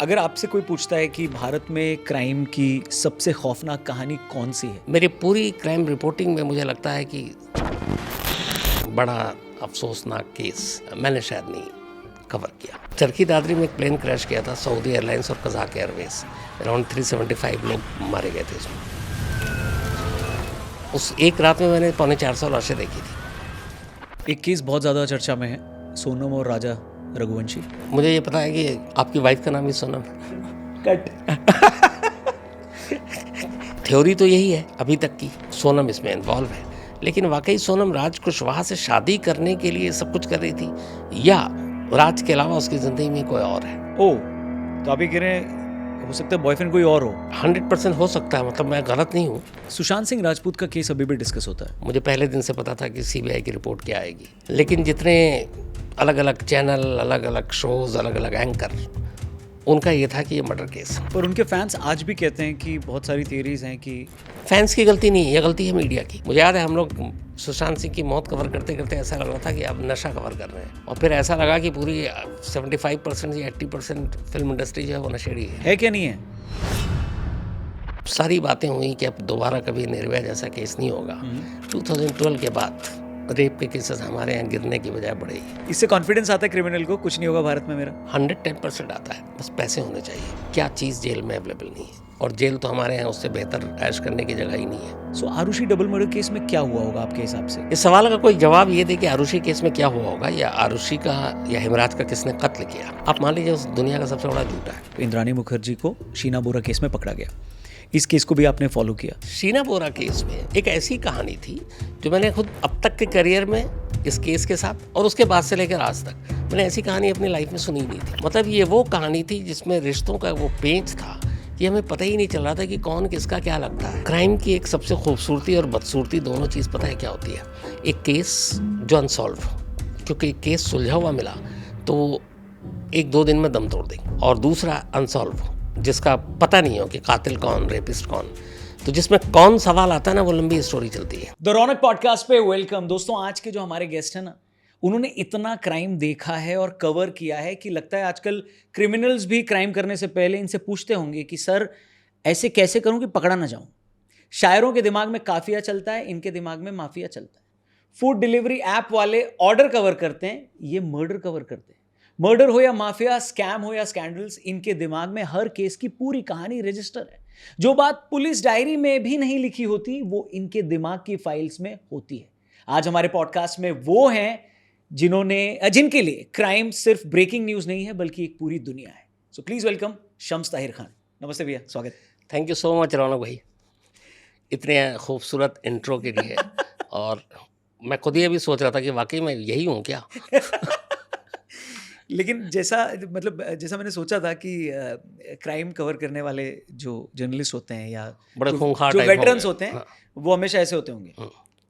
अगर आपसे कोई पूछता है कि भारत में क्राइम की सबसे खौफनाक कहानी कौन सी है? मेरी पूरी क्राइम रिपोर्टिंग में मुझे लगता है कि बड़ा अफसोसनाक केस मैंने शायद नहीं कवर किया। चरखी दादरी में एक प्लेन क्रैश किया था, सऊदी एयरलाइंस और कज़ाक एयरवेज। अराउंड 375 लोग मारे गए थे इसमें। उस एक रात में मैंने 350 लाशें देखी थी। एक केस बहुत ज़्यादा चर्चा में है, सोनम और राजा रघुवंशी। मुझे ये पता है कि आपकी वाइफ का नाम ही सोनम है। कट। थ्योरी तो यही है अभी तक की, सोनम इसमें इन्वॉल्व है, लेकिन वाकई सोनम राज कुशवाहा से शादी करने के लिए सब कुछ कर रही थी या राज के अलावा उसकी ज़िंदगी में कोई और है? ओ, तो आप ये कह रहे हैं हो सकता है बॉयफ्रेंड कोई और हो? 100% हो सकता है, मतलब मैं गलत नहीं हूँ। सुशांत सिंह राजपूत का केस अभी भी डिस्कस होता है। मुझे पहले दिन से पता था कि सीबीआई की रिपोर्ट क्या आएगी, लेकिन जितने अलग अलग चैनल, अलग अलग शोज, अलग अलग एंकर, उनका ये था कि ये मर्डर केस। पर उनके फैंस आज भी कहते हैं कि बहुत सारी थियरीज हैं कि फैंस की गलती नहीं है, ये गलती है मीडिया की। मुझे याद है हम लोग सुशांत सिंह की मौत कवर करते करते ऐसा लग रहा था कि अब नशा कवर कर रहे हैं, और फिर ऐसा लगा कि पूरी 75% या 80% फिल्म इंडस्ट्री जो है वो नशेड़ी है क्या नहीं है? सारी बातें हुई कि अब दोबारा कभी निर्भया जैसा केस नहीं होगा। 2012 के बाद रेप के केसेस हमारे यहाँ गिरने की बजाय बढ़े। इससे कॉन्फिडेंस आता है क्रिमिनल को, कुछ नहीं होगा भारत में मेरा। 110% आता है, बस पैसे होने चाहिए। क्या चीज़ जेल में अवेलेबल नहीं है, और जेल तो हमारे यहाँ उससे बेहतर ऐश करने की जगह ही नहीं है। सो आरुषि डबल मर्डर केस में क्या हुआ होगा आपके हिसाब से? इस सवाल का कोई जवाब ये दे कि आरुषि केस में क्या हुआ होगा, या आरुषि का या हिमराज का किसने कत्ल किया। आप मान लीजिए उस दुनिया का सबसे बड़ा झूठा है। इंद्राणी मुखर्जी को शीना बोरा केस में पकड़ा गया, इस केस को भी आपने फॉलो किया। शीना बोरा केस में एक ऐसी कहानी थी जो मैंने खुद अब तक के करियर में इस केस के साथ और उसके बाद से लेकर आज तक मैंने ऐसी कहानी अपनी लाइफ में सुनी नहीं थी। मतलब ये वो कहानी थी जिसमें रिश्तों का वो पेंच था कि हमें पता ही नहीं चल रहा था कि कौन किसका क्या लगता है। क्राइम की एक सबसे खूबसूरती और बदसूरती दोनों चीज़ पता है क्या होती है? एक केस जो अनसॉल्व, क्योंकि एक केस सुलझा हुआ मिला तो एक दो दिन में दम तोड़ देंगे, और दूसरा अनसॉल्व जिसका पता नहीं हो कि कातिल कौन, रेपिस्ट कौन, तो जिसमें कौन सवाल आता है ना, वो लंबी स्टोरी चलती है। द रौनक पॉडकास्ट पे वेलकम। दोस्तों, आज के जो हमारे गेस्ट हैं ना, उन्होंने इतना क्राइम देखा है और कवर किया है कि लगता है आजकल क्रिमिनल्स भी क्राइम करने से पहले इनसे पूछते होंगे कि सर ऐसे कैसे करूं कि पकड़ा ना जाऊं। शायरों के दिमाग में काफिया चलता है, इनके दिमाग में माफिया चलता है। फूड डिलीवरी ऐप वाले ऑर्डर कवर करते हैं, ये मर्डर कवर करते हैं। मर्डर हो या माफिया, स्कैम हो या स्कैंडल्स, इनके दिमाग में हर केस की पूरी कहानी रजिस्टर है। जो बात पुलिस डायरी में भी नहीं लिखी होती, वो इनके दिमाग की फाइल्स में होती है। आज हमारे पॉडकास्ट में वो हैं जिनके लिए क्राइम सिर्फ ब्रेकिंग न्यूज नहीं है, बल्कि एक पूरी दुनिया है। So please welcome Shams Tahir Khan. नमस्ते भैया, स्वागत। थैंक यू सो मच रौनक भाई, इतने खूबसूरत इंट्रो के लिए। और मैं खुद ही अभी सोच रहा था कि वाकई मैं यही हूँ क्या। लेकिन जैसा मैंने सोचा था कि क्राइम कवर करने वाले जो जर्नलिस्ट होते हैं या बड़े खूंखार जो टाइप वेटरन्स होंगे। होते हैं, हाँ। वो हमेशा ऐसे होते होंगे,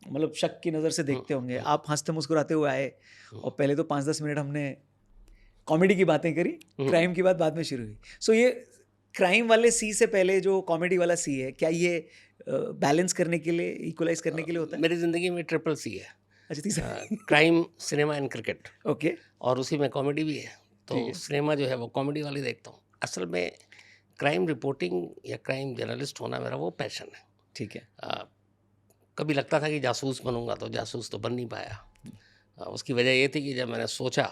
मतलब शक की नज़र से देखते होंगे। आप हंसते मुस्कुराते हुए आए और पहले तो 5-10 मिनट हमने कॉमेडी की बातें करी, क्राइम की बात बाद में शुरू हुई। सो ये क्राइम वाले सी से पहले जो कॉमेडी वाला सी है, क्या ये बैलेंस करने के लिए, इक्वलाइज करने के लिए होता है? मेरी ज़िंदगी में ट्रिपल सी है। अच्छा, तीसरा। Crime, cinema and cricket, okay. और उसी में कॉमेडी भी है। तो सिनेमा जो है वो कॉमेडी वाली देखता हूँ। असल में क्राइम रिपोर्टिंग या क्राइम जर्नलिस्ट होना मेरा वो पैशन है। ठीक है। कभी लगता था कि जासूस बनूंगा, तो जासूस तो बन नहीं पाया। उसकी वजह ये थी कि जब मैंने सोचा,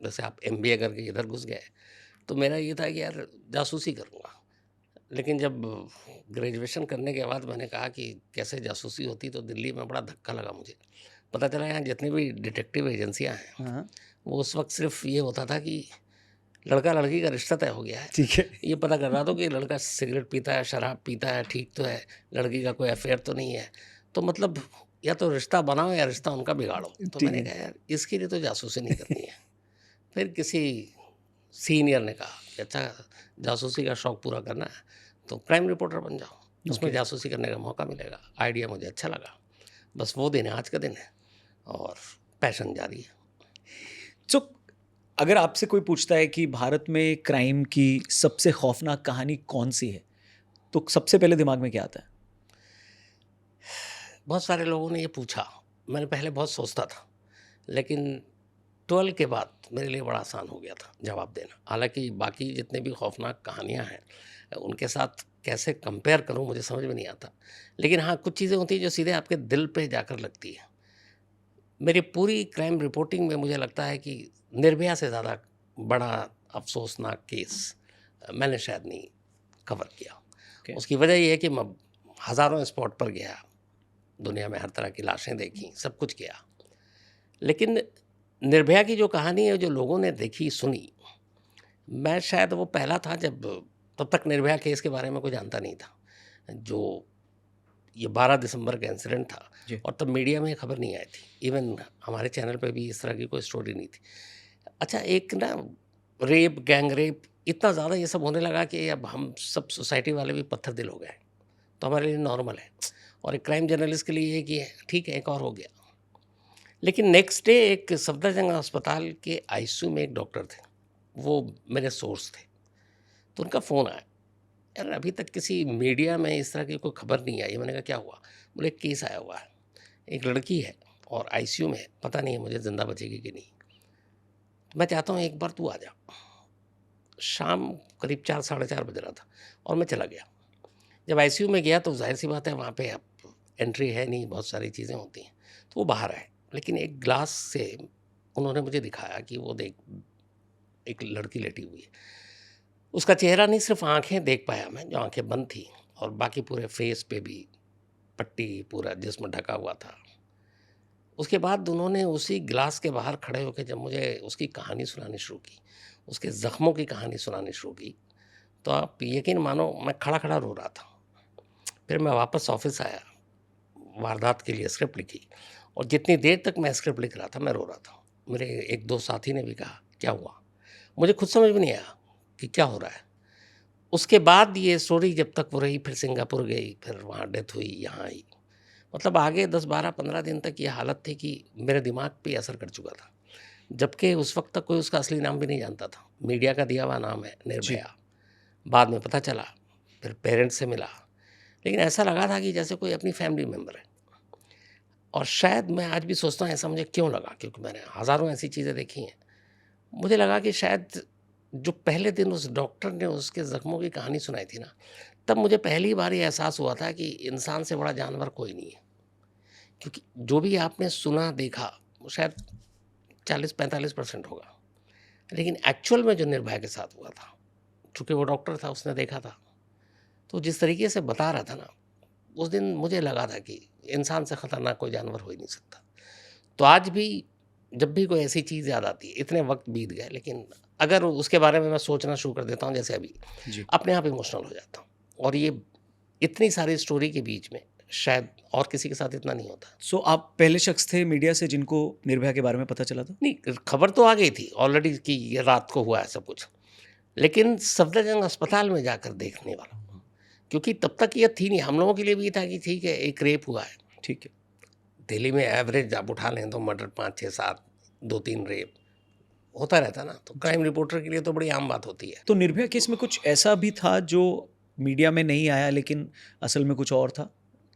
जैसे आप MBA करके इधर घुस गए, तो मेरा ये था कि यार जासूसी करूँगा। लेकिन जब ग्रेजुएशन करने के बाद मैंने कहा कि कैसे जासूसी होती, तो दिल्ली में बड़ा धक्का लगा मुझे। पता चला यहाँ जितनी भी डिटेक्टिव एजेंसियाँ हैं, हाँ, वो उस वक्त सिर्फ ये होता था कि लड़का लड़की का रिश्ता तय हो गया है, ठीक है। ये पता कर रहा था कि लड़का सिगरेट पीता है, शराब पीता है, ठीक तो है, लड़की का कोई अफेयर तो नहीं है। तो मतलब या तो रिश्ता बनाओ या रिश्ता उनका बिगाड़ो। तो ठीक मैंने है। कहा यार इसके लिए तो जासूसी नहीं करनी है। फिर किसी सीनियर ने कहा कि अच्छा, जासूसी का शौक़ पूरा करना है तो क्राइम रिपोर्टर बन जाओ, उसमें जासूसी करने का मौका मिलेगा। आइडिया मुझे अच्छा लगा, बस वो दिन है, आज का दिन है, और पैशन जारी है। सो अगर आपसे कोई पूछता है कि भारत में क्राइम की सबसे खौफनाक कहानी कौन सी है, तो सबसे पहले दिमाग में क्या आता है? बहुत सारे लोगों ने ये पूछा, मैंने पहले बहुत सोचता था, लेकिन 2012 के बाद मेरे लिए बड़ा आसान हो गया था जवाब देना। हालाँकि बाकी जितने भी खौफनाक कहानियाँ हैं, उनके साथ कैसे कंपेयर करूँ मुझे समझ में नहीं आता। लेकिन हाँ, कुछ चीज़ें होती हैं जो सीधे आपके दिल पे जाकर लगती हैं। मेरी पूरी क्राइम रिपोर्टिंग में मुझे लगता है कि निर्भया से ज़्यादा बड़ा अफ़सोसनाक केस मैंने शायद नहीं कवर किया। Okay. उसकी वजह ये है कि मैं हज़ारों स्पॉट पर गया, दुनिया में हर तरह की लाशें देखी, सब कुछ किया। लेकिन निर्भया की जो कहानी है, जो लोगों ने देखी, सुनी, मैं शायद वो पहला था जब तब तक निर्भया केस के बारे में कोई जानता नहीं था। जो ये 12 दिसंबर का इंसिडेंट था जी। और तब मीडिया में खबर नहीं आई थी। इवन हमारे चैनल पे भी इस तरह की कोई स्टोरी नहीं थी। अच्छा, एक ना रेप, गैंग रेप इतना ज़्यादा ये सब होने लगा कि अब हम सब सोसाइटी वाले भी पत्थर दिल हो गए। तो हमारे लिए नॉर्मल है और एक क्राइम जर्नलिस्ट के लिए ये कि ठीक है, एक और हो गया। लेकिन नेक्स्ट डे एक सफदरजंग अस्पताल के आईसीयू में एक डॉक्टर थे, वो मेरे सोर्स थे। तो उनका फ़ोन आया, यार अभी तक किसी मीडिया में इस तरह की कोई खबर नहीं आई। मैंने कहा क्या हुआ? बोले एक केस आया हुआ है, एक लड़की है और आईसीयू में है, पता नहीं है मुझे ज़िंदा बचेगी कि नहीं। मैं चाहता हूँ एक बार तू आ जा। शाम करीब 4 साढ़े 4 बज रहा था और मैं चला गया। जब आईसीयू में गया तो ज़ाहिर सी बात है वहाँ पे अब एंट्री है नहीं, बहुत सारी चीज़ें होती हैं। तो वो बाहर आए, लेकिन एक ग्लास से उन्होंने मुझे दिखाया कि वो देख, एक लड़की लेटी हुई है। उसका चेहरा नहीं, सिर्फ आँखें देख पाया मैं, जो आँखें बंद थी, और बाकी पूरे फेस पे भी पट्टी, पूरा जिस्म ढका हुआ था। उसके बाद उन्होंने उसी ग्लास के बाहर खड़े होकर जब मुझे उसकी कहानी सुनानी शुरू की, उसके ज़ख्मों की कहानी सुनानी शुरू की, तो आप यकीन मानो मैं खड़ा-खड़ा रो रहा था। फिर मैं वापस ऑफ़िस आया, वारदात के लिए स्क्रिप्ट लिखी और जितनी देर तक मैं स्क्रिप्ट लिख रहा था, मैं रो रहा था। मेरे 1-2 साथी ने भी कहा, "क्या हुआ?" मुझे खुद समझ में नहीं आया कि क्या हो रहा है। उसके बाद ये स्टोरी जब तक वो रही, फिर सिंगापुर गई, फिर वहाँ डेथ हुई, यहाँ आई। मतलब आगे 10, 12, 15 दिन तक ये हालत थी कि मेरे दिमाग पे असर कर चुका था। जबकि उस वक़्त तक कोई उसका असली नाम भी नहीं जानता था। मीडिया का दिया हुआ नाम है जी। निर्भया। बाद में पता चला, फिर पेरेंट्स से मिला। लेकिन ऐसा लगा था कि जैसे कोई अपनी फैमिली मेंबर है। और शायद मैं आज भी सोचता हूँ ऐसा मुझे क्यों लगा, क्योंकि मैंने हज़ारों ऐसी चीज़ें देखी हैं। मुझे लगा कि शायद जो पहले दिन उस डॉक्टर ने उसके ज़ख्मों की कहानी सुनाई थी ना, तब मुझे पहली बार ये एहसास हुआ था कि इंसान से बड़ा जानवर कोई नहीं है। क्योंकि जो भी आपने सुना, देखा, वो शायद 40-45% होगा। लेकिन एक्चुअल में जो निर्भया के साथ हुआ था, चूँकि वो डॉक्टर था, उसने देखा था, तो जिस तरीके से बता रहा था ना, उस दिन मुझे लगा था कि इंसान से ख़तरनाक कोई जानवर हो ही नहीं सकता। तो आज भी जब भी कोई ऐसी चीज़ याद आती है, इतने वक़्त बीत गए, लेकिन अगर उसके बारे में मैं सोचना शुरू कर देता हूँ जैसे अभी, जी। अपने आप इमोशनल हो जाता हूँ। और ये इतनी सारी स्टोरी के बीच में शायद और किसी के साथ इतना नहीं होता। सो आप पहले शख्स थे मीडिया से जिनको निर्भया के बारे में पता चला था? नहीं, खबर तो आ गई थी ऑलरेडी कि ये रात को हुआ है सब कुछ। लेकिन सफदरजंग अस्पताल में जाकर देखने वाला, क्योंकि तब तक ये थी नहीं, हम लोगों के लिए भी था कि ठीक है, एक रेप हुआ है। ठीक है। दिल्ली में एवरेज आप उठा लें तो मर्डर 5, 6, 7, 2-3 रेप होता रहता ना, तो क्राइम रिपोर्टर के लिए तो बड़ी आम बात होती है। तो निर्भया केस में कुछ ऐसा भी था जो मीडिया में नहीं आया लेकिन असल में कुछ और था?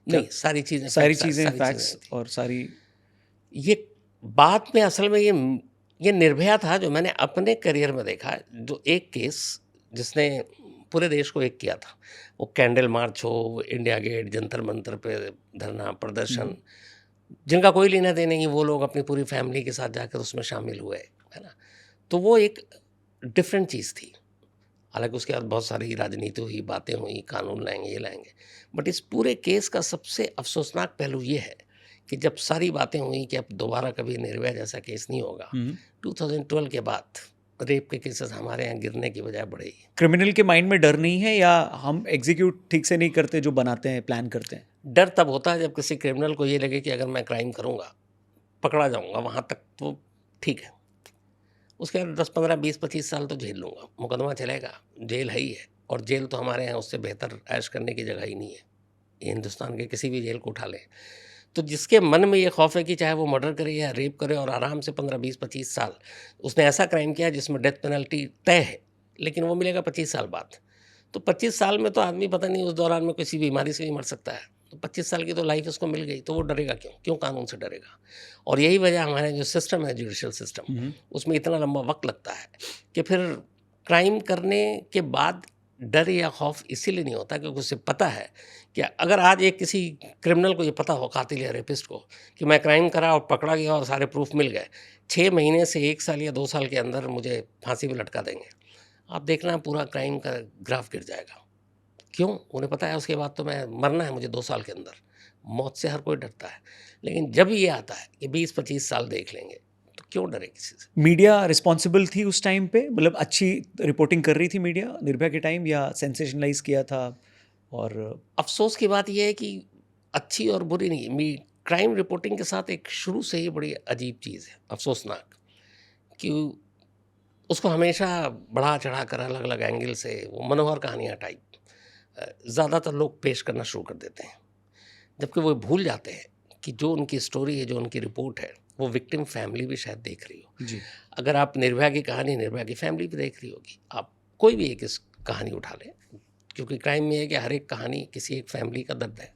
क्या नहीं, सारी चीज़ें सारी फैक्ट्स, चीज़ें सारी फैक्ट्स चीज़ें थी। और सारी ये बात में असल में ये निर्भया था जो मैंने अपने करियर में देखा, जो एक केस जिसने पूरे देश को एक किया था। वो कैंडल मार्च हो, इंडिया गेट, जंतर मंतर पे धरना प्रदर्शन, जिनका कोई लेना देना नहीं, वो लोग अपनी पूरी फैमिली के साथ जाकर उसमें शामिल हुए, है ना? तो वो एक डिफरेंट चीज़ थी। हालाँकि उसके बाद बहुत सारी राजनीति हुई, बातें हुई, कानून लाएँगे, ये लाएँगे। बट इस पूरे केस का सबसे अफ़सोसनाक पहलू ये है कि जब सारी बातें हुई कि अब दोबारा कभी निर्भया जैसा केस नहीं होगा, 2012 के बाद रेप के केसेस हमारे यहाँ गिरने की बजाय बढ़े ही। क्रिमिनल के माइंड में डर नहीं है या हम एग्जीक्यूट ठीक से नहीं करते जो बनाते हैं, प्लान करते हैं? डर तब होता है जब किसी क्रिमिनल को ये लगे कि अगर मैं क्राइम करूँगा, पकड़ा जाऊँगा, वहाँ तक तो ठीक है। उसके बाद 10, 15, 20, 25 साल तो झेल लूँगा, मुकदमा चलेगा, जेल है ही है। और जेल तो हमारे यहाँ उससे बेहतर ऐश करने की जगह ही नहीं है। ये हिंदुस्तान के किसी भी जेल को उठा लें। तो जिसके मन में ये खौफ है कि चाहे वो मर्डर करे या रेप करे और आराम से 15, 20, 25 साल, उसने ऐसा क्राइम किया जिसमें डेथ पेनल्टी तय है, लेकिन वो मिलेगा 25 साल बाद। तो 25 साल में तो आदमी पता नहीं उस दौरान में किसी बीमारी से भी मर सकता है। तो 25 साल की तो लाइफ उसको मिल गई, तो वो डरेगा क्यों? क्यों कानून से डरेगा? और यही वजह हमारे जो सिस्टम है, जुडिशियल सिस्टम, उसमें इतना लंबा वक्त लगता है कि फिर क्राइम करने के बाद डर या खौफ इसीलिए नहीं होता क्योंकि उसे पता है कि अगर आज एक किसी क्रिमिनल को ये पता हो, कातिल या रेपिस्ट को, कि मैं क्राइम करा और पकड़ा गया और सारे प्रूफ मिल गए, 6 महीने से 1 साल या 2 साल के अंदर मुझे फांसी पे लटका देंगे, आप देखना पूरा क्राइम का ग्राफ गिर जाएगा। क्यों? उन्हें पता है उसके बाद तो मैं मरना है मुझे 2 साल के अंदर। मौत से हर कोई डरता है, लेकिन जब ये आता है कि 20-25 साल देख लेंगे, तो क्यों डरे किसी से? मीडिया रिस्पॉन्सिबल थी उस टाइम पे, मतलब अच्छी रिपोर्टिंग कर रही थी मीडिया निर्भया के टाइम, या सेंसेशनलाइज किया था? और अफ़सोस की बात ये है कि अच्छी और बुरी नहीं, क्राइम रिपोर्टिंग के साथ एक शुरू से ही बड़ी अजीब चीज़ है, अफ़सोसनाक, कि उसको हमेशा बढ़ा-चढ़ा कर अलग-अलग एंगल से वो मनोहर कहानियाँ टाइप ज़्यादातर लोग पेश करना शुरू कर देते हैं। जबकि वो भूल जाते हैं कि जो उनकी स्टोरी है, जो उनकी रिपोर्ट है, वो विक्टिम फैमिली भी शायद देख रही हो। जी, अगर आप निर्भया की कहानी, निर्भया की फैमिली भी देख रही होगी। आप कोई भी एक इस कहानी उठा लें, क्योंकि क्राइम में है कि हर एक कहानी किसी एक फैमिली का दर्द है।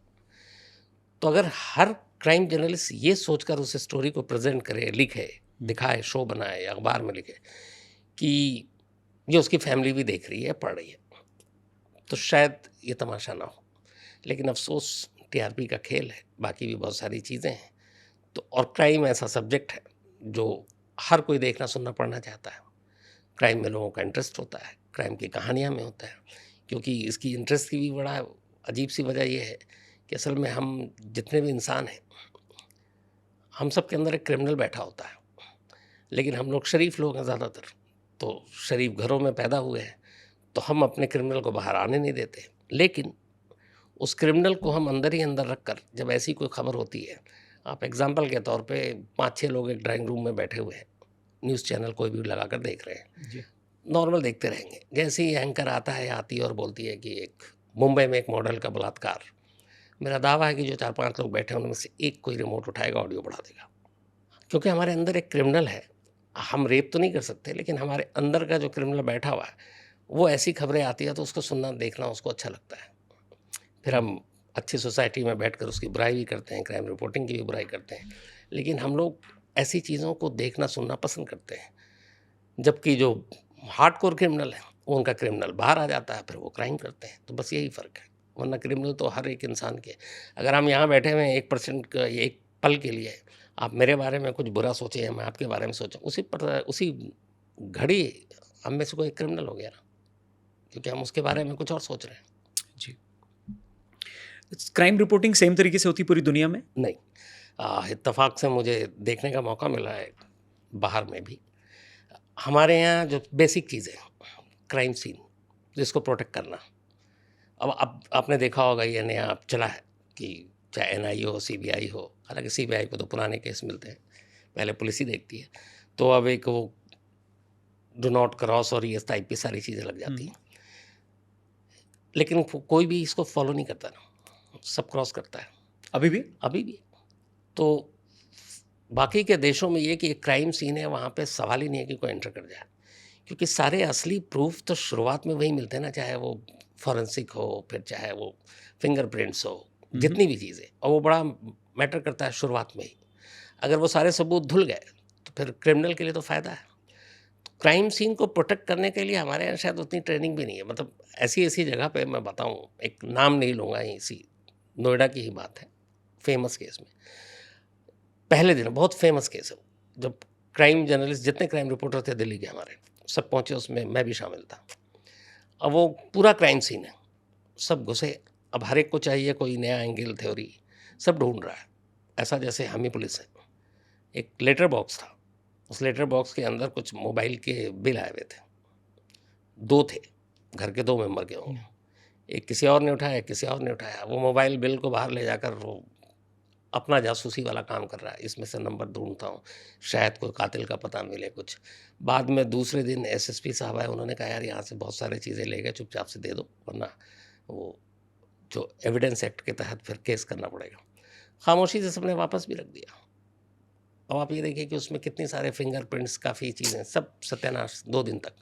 तो अगर हर क्राइम जर्नलिस्ट ये सोचकर उस स्टोरी को प्रेज़ेंट करे, लिखे, दिखाए, शो बनाए या अखबार में लिखे कि ये उसकी फैमिली भी देख रही है, पढ़ रही है, तो शायद ये तमाशा ना हो। लेकिन अफ़सोस टीआरपी का खेल है, बाकी भी बहुत सारी चीज़ें हैं। तो और क्राइम ऐसा सब्जेक्ट है जो हर कोई देखना, सुनना, पढ़ना चाहता है। क्राइम में लोगों का इंटरेस्ट होता है, क्राइम की कहानियाँ में होता है, क्योंकि इसकी इंटरेस्ट की भी बड़ा अजीब-सी वजह ये है कि असल में हम जितने भी इंसान हैं, हम सब के अंदर एक क्रिमिनल बैठा होता है। लेकिन हम लोग शरीफ लोग हैं ज़्यादातर, तो शरीफ घरों में पैदा हुए हैं, तो हम अपने क्रिमिनल को बाहर आने नहीं देते। लेकिन उस क्रिमिनल को हम अंदर ही अंदर रख कर, जब ऐसी कोई खबर होती है, आप एग्ज़ाम्पल के तौर पे 5-6 लोग एक ड्राइंग रूम में बैठे हुए हैं, न्यूज़ चैनल कोई भी लगाकर देख रहे हैं, जी, नॉर्मल देखते रहेंगे। जैसे ही एंकर आता है, आती है और बोलती है कि एक मुंबई में एक मॉडल का बलात्कार, मेरा दावा है कि जो 4-5 लोग बैठे हैं, उनमें से एक कोई रिमोट उठाएगा, ऑडियो बढ़ा देगा। क्योंकि हमारे अंदर एक क्रिमिनल है। हम रेप तो नहीं कर सकते, लेकिन हमारे अंदर का जो क्रिमिनल बैठा हुआ है, वो ऐसी खबरें आती है तो उसको सुनना, देखना उसको अच्छा लगता है। फिर हम अच्छी सोसाइटी में बैठकर उसकी बुराई भी करते हैं, क्राइम रिपोर्टिंग की भी बुराई करते हैं। लेकिन हम लोग ऐसी चीज़ों को देखना, सुनना पसंद करते हैं। जबकि जो हार्डकोर क्रिमिनल है, वो उनका क्रिमिनल बाहर आ जाता है, फिर वो क्राइम करते हैं। तो बस यही फ़र्क है। वरना क्रिमिनल तो हर एक इंसान के, अगर हम यहाँ बैठे हुए हैं 1% का एक पल के लिए, आप मेरे बारे में कुछ बुरा सोचें या मैं आपके बारे में सोचूँ, उसी घड़ी हम में से कोई एक क्रिमिनल हो गया ना, क्योंकि हम उसके बारे में कुछ और सोच रहे हैं। जी। क्राइम रिपोर्टिंग सेम तरीके से होती पूरी दुनिया में? नहीं, इत्तेफ़ाक से मुझे देखने का मौका मिला है बाहर में भी। हमारे यहाँ जो बेसिक चीज़ें हैं, क्राइम सीन, जिसको प्रोटेक्ट करना। अब आपने देखा होगा ये नया अब चला है कि चाहे एनआईए हो, सीबीआई हो, हालाँकि सीबीआई को तो पुराने केस मिलते हैं, पहले पुलिस ही देखती है। तो अब एक वो डू नॉट क्रॉस और ये टाइप की सारी चीज़ें लग जाती हैं। लेकिन कोई भी इसको फॉलो नहीं करता ना, सब क्रॉस करता है, अभी भी? अभी भी। तो बाकी के देशों में ये कि एक क्राइम सीन है, वहाँ पे सवाल ही नहीं है कि कोई एंटर कर जाए, क्योंकि सारे असली प्रूफ तो शुरुआत में वही मिलते हैं ना, चाहे वो फॉरेंसिक हो, फिर चाहे वो फिंगरप्रिंट्स हो, जितनी भी चीज़ें, और वो बड़ा मैटर करता है शुरुआत में ही। अगर वो सारे सबूत धुल गए, तो फिर क्रिमिनल के लिए तो फ़ायदा है। तो क्राइम सीन को प्रोटेक्ट करने के लिए हमारे यहाँ शायद उतनी ट्रेनिंग भी नहीं है। मतलब ऐसी-ऐसी जगह पे मैं बताऊँ, एक नाम नहीं लूँगा, इसी नोएडा की ही बात है, फेमस केस में। पहले दिन बहुत फेमस केस है, जब क्राइम जर्नलिस्ट, जितने क्राइम रिपोर्टर थे दिल्ली के हमारे, सब पहुँचे, उसमें मैं भी शामिल था। अब वो पूरा क्राइम सीन है, सब घुसे, अब हर एक को चाहिए कोई नया एंगल, थ्योरी, सब ढूंढ रहा है, ऐसा जैसे हम ही पुलिस है। एक लेटर बॉक्स था, उस लेटर बॉक्स के अंदर कुछ मोबाइल के बिल आए हुए थे, 2 थे, घर के 2 मेंबर के होंगे, एक किसी और ने उठाया, एक किसी और ने उठाया। वो मोबाइल बिल को बाहर ले जाकर वो अपना जासूसी वाला काम कर रहा है, इसमें से नंबर ढूँढता हूँ, शायद कोई कातिल का पता मिले कुछ। बाद में दूसरे दिन एसएसपी साहब आए, उन्होंने कहा यार यहाँ से बहुत सारी चीज़ें ले गए, चुपचाप से दे दो, वरना वो जो एविडेंस एक्ट के तहत फिर केस करना पड़ेगा। खामोशी से सबने वापस भी रख दिया। अब आप ये देखिए कि उसमें कितने सारे फिंगरप्रिंट्स, काफ़ी चीज़ें, सब सत्यानाश 2 दिन तक।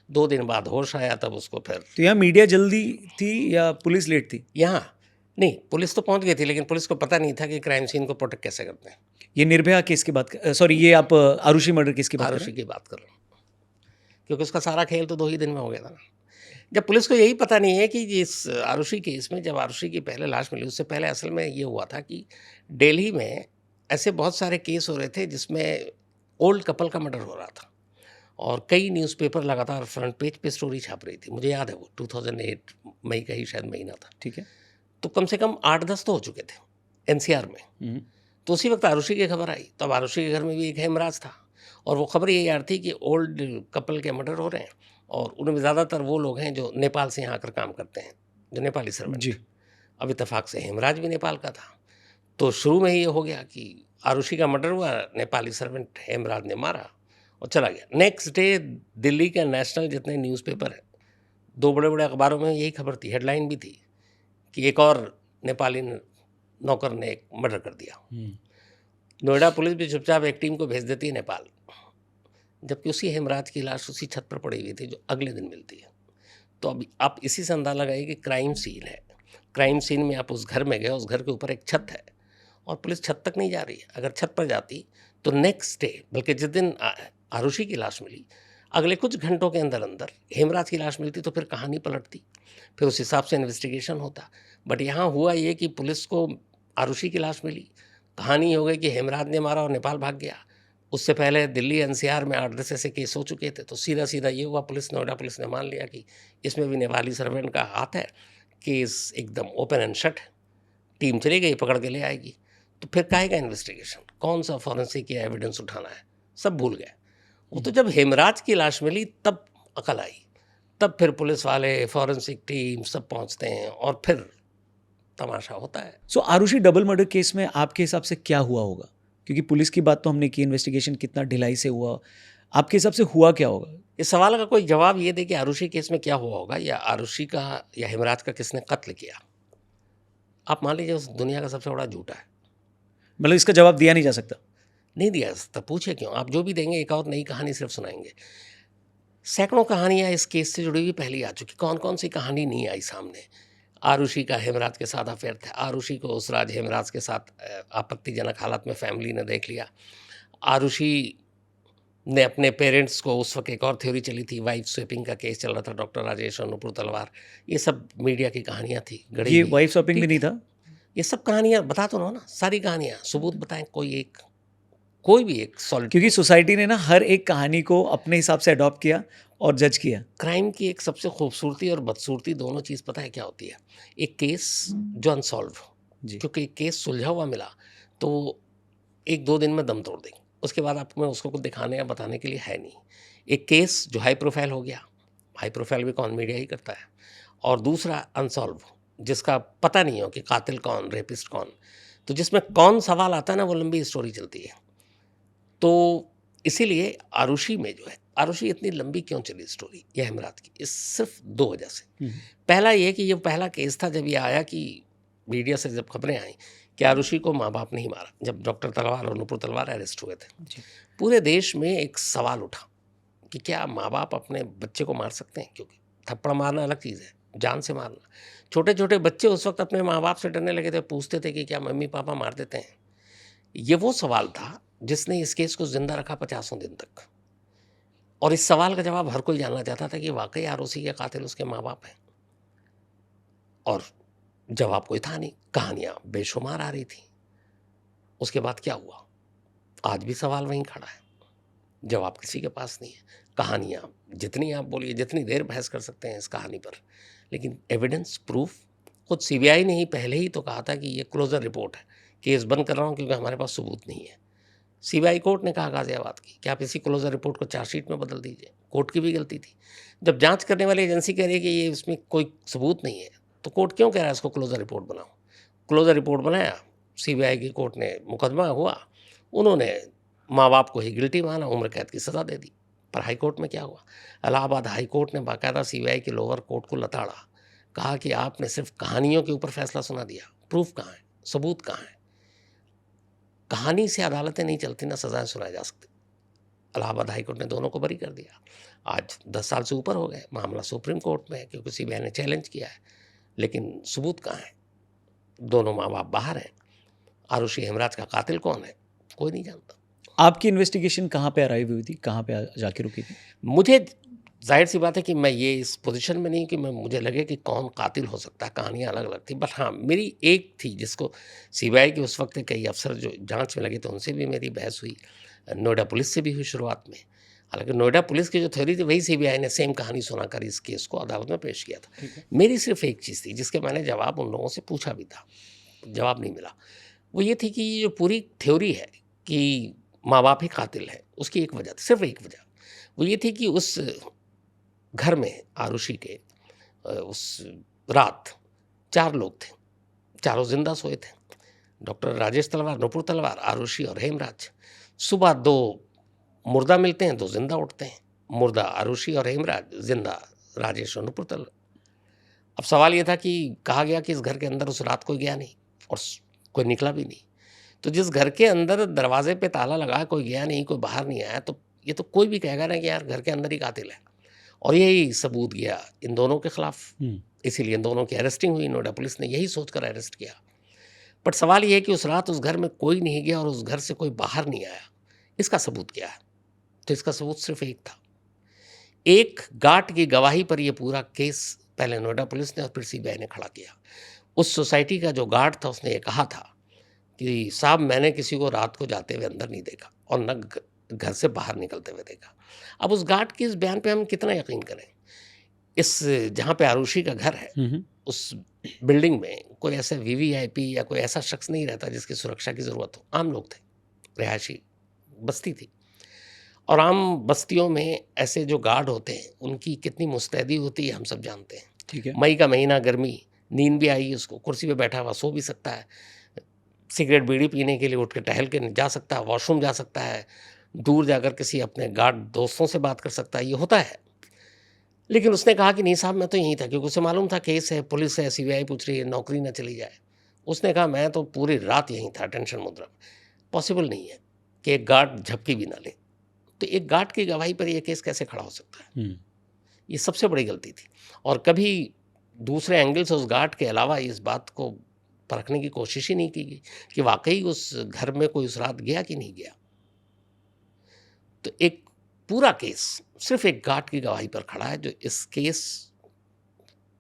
2 दिन बाद होश आया, तब उसको फिर तो यहाँ मीडिया जल्दी थी या पुलिस लेट थी? यहाँ नहीं, पुलिस तो पहुंच गई थी, लेकिन पुलिस को पता नहीं था कि क्राइम सीन को प्रोटेक्ट कैसे करते हैं। ये निर्भया केस की बात सॉरी, ये आप आरुषि मर्डर केस की बात कर रहे आरुषि की बात कर रहा हूँ, क्योंकि उसका सारा खेल तो 2 ही दिन में हो गया था ना। जब पुलिस को यही पता नहीं है कि इस आरुषि केस में, जब आरुषि की पहले लाश मिली, उससे पहले असल में ये हुआ था कि दिल्ली में ऐसे बहुत सारे केस हो रहे थे जिसमें ओल्ड कपल का मर्डर हो रहा था, और कई न्यूज़पेपर लगातार फ्रंट पेज पे स्टोरी छाप रही थी। मुझे याद है वो 2008 मई का ही शायद महीना था। ठीक है। तो कम से कम 8-10 तो हो चुके थे एनसीआर में। तो उसी वक्त आरुषि की खबर आई। तो अब आरुषि के घर में भी एक हेमराज था, और वो खबर ये यार थी कि ओल्ड कपल के मर्डर हो रहे हैं, और उनमें ज़्यादातर वो लोग हैं जो नेपाल से यहाँ आकर काम करते हैं, जो नेपाली सर्वेंट। जी। अब इत्तेफाक से हेमराज भी नेपाल का था। तो शुरू में ही ये हो गया कि आरुषि का मर्डर हुआ, नेपाली सर्वेंट हेमराज ने मारा और चला गया। नेक्स्ट डे दिल्ली के नेशनल जितने न्यूज़पेपर हैं, 2 बड़े-बड़े अखबारों में यही खबर थी, हेडलाइन भी थी कि एक और नेपाली नौकर ने एक मर्डर कर दिया। नोएडा पुलिस भी चुपचाप एक टीम को भेज देती है नेपाल, जबकि उसी हेमराज की लाश उसी छत पर पड़ी हुई थी जो अगले दिन मिलती है। तो अब आप इसी से अंदाजा लगाइए कि क्राइम सीन है। क्राइम सीन में आप उस घर में गए, उस घर के ऊपर एक छत है, और पुलिस छत तक नहीं जा रही है। अगर छत पर जाती तो नेक्स्ट डे, बल्कि जिस दिन आरुषि की लाश मिली, अगले कुछ घंटों के अंदर अंदर हेमराज की लाश मिलती, तो फिर कहानी पलटती, फिर उस हिसाब से इन्वेस्टिगेशन होता। बट यहाँ हुआ ये कि पुलिस को आरुषि की लाश मिली, कहानी हो गई कि हेमराज ने मारा और नेपाल भाग गया। उससे पहले दिल्ली एनसीआर में 8-10 ऐसे केस हो चुके थे। तो सीधा सीधा ये हुआ, नोएडा पुलिस ने मान लिया कि इसमें भी नेपाली सर्वेंट का हाथ है, केस एकदम ओपन एंड शट है। टीम चली गई, पकड़ के ले आएगी। तो फिर काहे का इन्वेस्टिगेशन, कौन सा फॉरेंसिक या एविडेंस उठाना है, सब भूल गए। वो तो जब हेमराज की लाश मिली तब अकल आई, तब फिर पुलिस वाले, फॉरेंसिक टीम सब पहुंचते हैं, और फिर तमाशा होता है। सो आरुषि डबल मर्डर केस में आपके हिसाब से क्या हुआ होगा? क्योंकि पुलिस की बात तो हमने की, इन्वेस्टिगेशन कितना ढिलाई से हुआ, आपके हिसाब से हुआ क्या होगा? इस सवाल का कोई जवाब ये दे कि आरुषि केस में क्या हुआ होगा, या आरुषि का या हेमराज का किसने कत्ल किया, आप मान लीजिए उस दुनिया का सबसे बड़ा झूठा है। मतलब इसका जवाब दिया नहीं जा सकता? नहीं दिया जा सकता। पूछे क्यों? आप जो भी देंगे एक और नई कहानी सिर्फ सुनाएंगे। सैकड़ों कहानियां इस केस से जुड़ी हुई पहले आ चुकी, कौन कौन सी कहानी नहीं आई सामने। आरुषि का हेमराज के साथ अफेयर था, आरुषि को उसराज हेमराज के साथ आपत्तिजनक हालत में फैमिली ने देख लिया। आरुषि ने अपने पेरेंट्स को, उस वक्त एक और थ्योरी चली थी, वाइफ स्वेपिंग का केस चल रहा था, डॉक्टर राजेश और नुपुर तलवार, ये सब मीडिया की कहानियां थी गढ़ी ये हुई। वाइफ शॉपिंग भी ठीक नहीं है। था? ये सब कहानियां बता तो ना, सारी कहानियां, सबूत बताएं, कोई भी एक सॉलिड। क्योंकि सोसाइटी ने ना हर एक कहानी को अपने हिसाब से अडॉप्ट किया और जज किया। क्राइम की एक सबसे खूबसूरती और बदसूरती दोनों चीज़ पता है क्या होती है? एक केस जो अनसॉल्व, जी। क्योंकि एक केस सुलझा हुआ मिला तो 1-2 दिन में दम तोड़ देंगे, उसके बाद आप में उसको कुछ दिखाने या बताने के लिए है नहीं। एक केस जो हाई प्रोफाइल हो गया, हाई प्रोफाइल भी कौन, मीडिया ही करता है, और दूसरा अनसॉल्व, जिसका पता नहीं हो कि कातिल कौन, रेपिस्ट कौन, तो जिसमें कौन सवाल आता है ना, वो लंबी स्टोरी चलती है। तो इसीलिए आरुषि में जो है, आरुषि इतनी लंबी क्यों चली स्टोरी ये हेमराज की, इस सिर्फ 2 वजह से। पहला ये कि ये पहला केस था जब ये आया कि मीडिया से जब खबरें आई कि आरुषि को माँ बाप नहीं मारा, जब डॉक्टर तलवार और नुपुर तलवार अरेस्ट हुए थे, पूरे देश में एक सवाल उठा कि क्या माँ बाप अपने बच्चे को मार सकते हैं? क्योंकि थप्पड़ मारना अलग चीज़ है, जान से मारना। छोटे छोटे बच्चे उस वक्त अपने माँ बाप से डरने लगे थे, पूछते थे कि क्या मम्मी पापा मार देते हैं? ये वो सवाल था जिसने इस केस को जिंदा रखा 50 दिन तक, और इस सवाल का जवाब हर कोई जानना चाहता था कि वाकई आरुषि के कातिल उसके माँ बाप हैं, और जवाब कोई था नहीं। कहानियां बेशुमार आ रही थी। उसके बाद क्या हुआ? आज भी सवाल वहीं खड़ा है, जवाब किसी के पास नहीं है। कहानियां जितनी आप बोलिए, जितनी देर बहस कर सकते हैं इस कहानी पर, लेकिन एविडेंस, प्रूफ, खुद सीबीआई ने ही पहले ही तो कहा था कि ये क्लोजर रिपोर्ट है, केस बंद कर रहा हूँ क्योंकि हमारे पास सबूत नहीं है। सीबीआई कोर्ट ने कहा गाजियाबाद की कि आप इसी क्लोजर रिपोर्ट को चार्जशीट में बदल दीजिए। कोर्ट की भी गलती थी। जब जांच करने वाली एजेंसी कह रही है कि ये इसमें कोई सबूत नहीं है, तो कोर्ट क्यों कह रहा है इसको क्लोजर रिपोर्ट बनाओ? क्लोजर रिपोर्ट बनाया, सीबीआई की कोर्ट ने, मुकदमा हुआ, उन्होंने माँ बाप को ही गिल्टी माना, उम्र कैद की सज़ा दे दी। पर हाई कोर्ट में क्या हुआ? इलाहाबाद हाई कोर्ट ने बाकायदा सीबीआई के लोअर कोर्ट को लताड़ा, कहा कि आपने सिर्फ कहानियों के ऊपर फैसला सुना दिया, प्रूफ कहाँ है, सबूत कहाँ है? कहानी से अदालतें नहीं चलती, ना सजाएं सुनाई जा सकती। इलाहाबाद हाई कोर्ट ने दोनों को बरी कर दिया। आज 10 साल से ऊपर हो गए, मामला सुप्रीम कोर्ट में है क्योंकि सीबीआई ने चैलेंज किया है, लेकिन सबूत कहाँ है? दोनों माँ बाप बाहर हैं। आरुषि हेमराज का कातिल कौन है, कोई नहीं जानता। आपकी इन्वेस्टिगेशन कहाँ पे अराइव हुई थी, कहाँ पे जाके रुकी थी? मुझे ज़ाहिर सी बात है कि मैं ये इस पोजीशन में नहीं कि मुझे लगे कि कौन कातिल हो सकता है, कहानियाँ अलग-अलग थी। बट हाँ, मेरी एक थी जिसको सीबीआई के उस वक्त के कई अफ़सर जो जाँच में लगे थे, उनसे भी मेरी बहस हुई। नोएडा पुलिस से भी हुई शुरुआत में। हालाँकि नोएडा पुलिस की जो थ्योरी थी, वही सीबीआई ने सेम कहानी सुनाकर इस केस को अदालत में पेश किया था। मेरी सिर्फ़ एक चीज़ थी जिसके मैंने जवाब उन लोगों से पूछा भी था, जवाब नहीं मिला। वो ये थी कि ये जो पूरी थ्योरी है कि माँ-बाप ही कातिल हैं, उसकी एक वजह थी, सिर्फ़ एक वजह। वो ये थी कि उस घर में आरुषि के उस रात 4 लोग थे, चारों ज़िंदा सोए थे। डॉक्टर राजेश तलवार, नुपुर तलवार, आरुषि और हेमराज। सुबह 2 मुर्दा मिलते हैं, 2 ज़िंदा उठते हैं। मुर्दा आरुषि और हेमराज, ज़िंदा राजेश और नुपुर तलवार। अब सवाल ये था कि कहा गया कि इस घर के अंदर उस रात कोई गया नहीं और कोई निकला भी नहीं। तो जिस घर के अंदर दरवाजे पे ताला लगा, कोई गया नहीं, कोई बाहर नहीं आया, तो ये तो कोई भी कहेगा ना कि यार घर के अंदर ही कातिल है। और यही सबूत गया इन दोनों के खिलाफ। इसीलिए इन दोनों की अरेस्टिंग हुई। नोएडा पुलिस ने यही सोचकर अरेस्ट किया। बट सवाल ये है कि उस रात उस घर में कोई नहीं गया और उस घर से कोई बाहर नहीं आया, इसका सबूत क्या है? तो इसका सबूत सिर्फ एक था। एक गार्ड की गवाही पर यह पूरा केस पहले नोएडा पुलिस ने और फिर सीबीआई ने खड़ा किया। उस सोसाइटी का जो गार्ड था, उसने ये कहा था कि साहब, मैंने किसी को रात को जाते हुए अंदर नहीं देखा और न घर से बाहर निकलते हुए देखा। अब उस गार्ड के इस बयान पे हम कितना यकीन करें? इस जहाँ पे आरुषि का घर है, उस बिल्डिंग में कोई ऐसा वीवीआईपी या कोई ऐसा शख्स नहीं रहता जिसकी सुरक्षा की ज़रूरत हो। आम लोग थे, रिहायशी बस्ती थी। और आम बस्तियों में ऐसे जो गार्ड होते हैं, उनकी कितनी मुस्तैदी होती है हम सब जानते हैं। ठीक है। मई का महीना, गर्मी, नींद भी आई उसको, कुर्सी पे बैठा हुआ सो भी सकता है, सिगरेट बीड़ी पीने के लिए उठ के टहल के जा सकता है, वॉशरूम जा सकता है, दूर जाकर किसी अपने गार्ड दोस्तों से बात कर सकता है, ये होता है। लेकिन उसने कहा कि नहीं साहब, मैं तो यहीं था, क्योंकि उसे मालूम था केस है, पुलिस है, सीबीआई पूछ रही है, नौकरी ना चली जाए। उसने कहा मैं तो पूरी रात यहीं था, टेंशन मुद्रा में। पॉसिबल नहीं है कि एक गार्ड झपकी भी ना ले। तो एक गार्ड की गवाही पर यह केस कैसे खड़ा हो सकता है? ये सबसे बड़ी गलती थी। और कभी दूसरे एंगल से उस गार्ड के अलावा इस बात को परखने की कोशिश ही नहीं की गई कि वाकई उस घर में कोई उस रात गया कि नहीं गया। तो एक पूरा केस सिर्फ एक गार्ड की गवाही पर खड़ा है, जो इस केस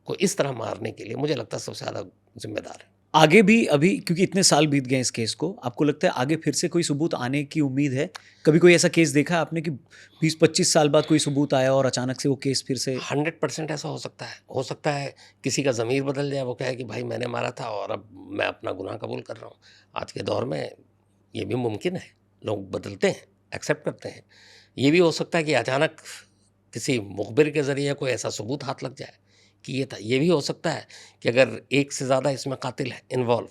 को इस तरह मारने के लिए मुझे लगता है सबसे ज़्यादा जिम्मेदार है। आगे भी अभी, क्योंकि इतने साल बीत गए इस केस को, आपको लगता है आगे फिर से कोई सबूत आने की उम्मीद है? कभी कोई ऐसा केस देखा है आपने कि 20-25 साल बाद कोई सबूत आया और अचानक से वो केस फिर से? 100% ऐसा हो सकता है। हो सकता है किसी का ज़मीर बदल जाए, वो कहे कि भाई मैंने मारा था और अब मैं अपना गुनाह कबूल कर रहा हूँ। आज के दौर में ये भी मुमकिन है, लोग बदलते हैं, एक्सेप्ट करते हैं। ये भी हो सकता है कि अचानक किसी मुखबिर के ज़रिए कोई ऐसा सबूत हाथ लग जाए कि ये था। ये भी हो सकता है कि अगर एक से ज़्यादा इसमें कातिल है इन्वॉल्व,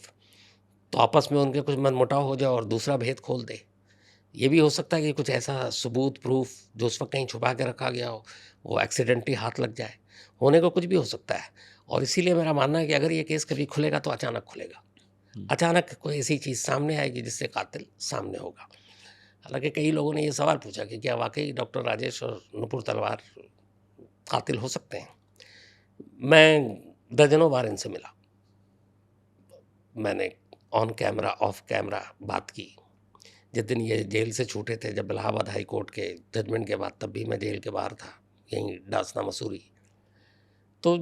तो आपस में उनके कुछ मनमुटाव हो जाए और दूसरा भेद खोल दे। ये भी हो सकता है कि कुछ ऐसा सबूत, प्रूफ जो उस वक्त कहीं छुपा के रखा गया हो, वो एक्सीडेंटली हाथ लग जाए। होने को कुछ भी हो सकता है। और इसीलिए मेरा मानना है कि अगर ये केस कभी खुलेगा तो अचानक खुलेगा। अचानक कोई ऐसी चीज़ सामने आएगी जिससे कातिल सामने होगा। हालांकि कई लोगों ने ये सवाल पूछा कि क्या वाकई डॉक्टर राजेश और नुपुर तलवार कातिल हो सकते हैं? मैं दर्जनों बार इनसे मिला। मैंने ऑन कैमरा, ऑफ कैमरा बात की। जिस दिन ये जेल से छूटे थे, जब इलाहाबाद हाई कोर्ट के जजमेंट के बाद, तब भी मैं जेल के बाहर था, यहीं डासना मसूरी। तो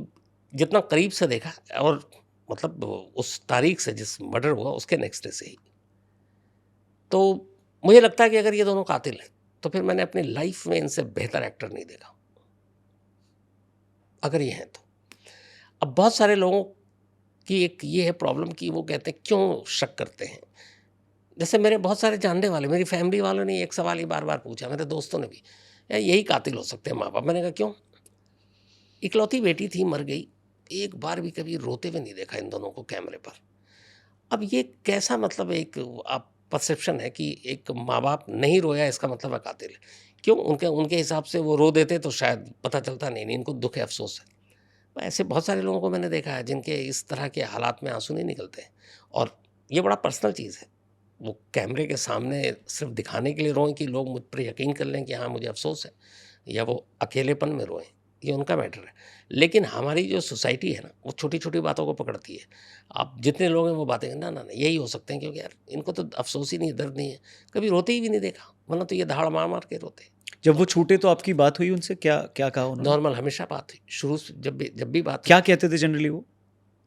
जितना करीब से देखा, और मतलब उस तारीख से जिस मर्डर हुआ उसके नेक्स्ट डे से ही, तो मुझे लगता है कि अगर ये दोनों कातिल हैं तो फिर मैंने अपनी लाइफ में इनसे बेहतर एक्टर नहीं देखा, अगर ये हैं तो। अब बहुत सारे लोगों की एक ये है प्रॉब्लम कि वो कहते हैं क्यों शक करते हैं। जैसे मेरे बहुत सारे जानने वाले, मेरी फैमिली वालों ने एक सवाल ही बार बार पूछा, मेरे दोस्तों ने भी, यार यही कातिल हो सकते हैं माँ बाप। मैंने कहा क्यों? इकलौती बेटी थी, मर गई, एक बार भी कभी रोते हुए नहीं देखा इन दोनों को कैमरे पर। अब ये कैसा मतलब एक आप परसेप्शन है कि एक माँ बाप नहीं रोया इसका मतलब है कातिल है? क्यों? उनके उनके हिसाब से वो रो देते तो शायद पता चलता नहीं, इनको दुख है, अफसोस है। ऐसे बहुत सारे लोगों को मैंने देखा है जिनके इस तरह के हालात में आंसू नहीं निकलते हैं। और ये बड़ा पर्सनल चीज़ है। वो कैमरे के सामने सिर्फ दिखाने के लिए रोएं कि लोग मुझ पर यकीन कर लें कि हाँ मुझे अफसोस है, या वो अकेलेपन में रोएं, ये उनका मैटर है। लेकिन हमारी जो सोसाइटी है ना, वो छोटी छोटी बातों को पकड़ती है। आप जितने लोग हैं वो बातें ना ना ना यही हो सकते हैं, क्योंकि यार इनको तो अफसोस ही नहीं, दर्द नहीं है, कभी रोते ही भी नहीं देखा, वरना तो ये दहाड़ मार मार के रोते। जब वो छूटे तो आपकी बात हुई उनसे, क्या क्या कहा उन्होंने? नॉर्मल हमेशा बात हुई, शुरू से जब भी बात क्या कहते थे जनरली वो? हुई,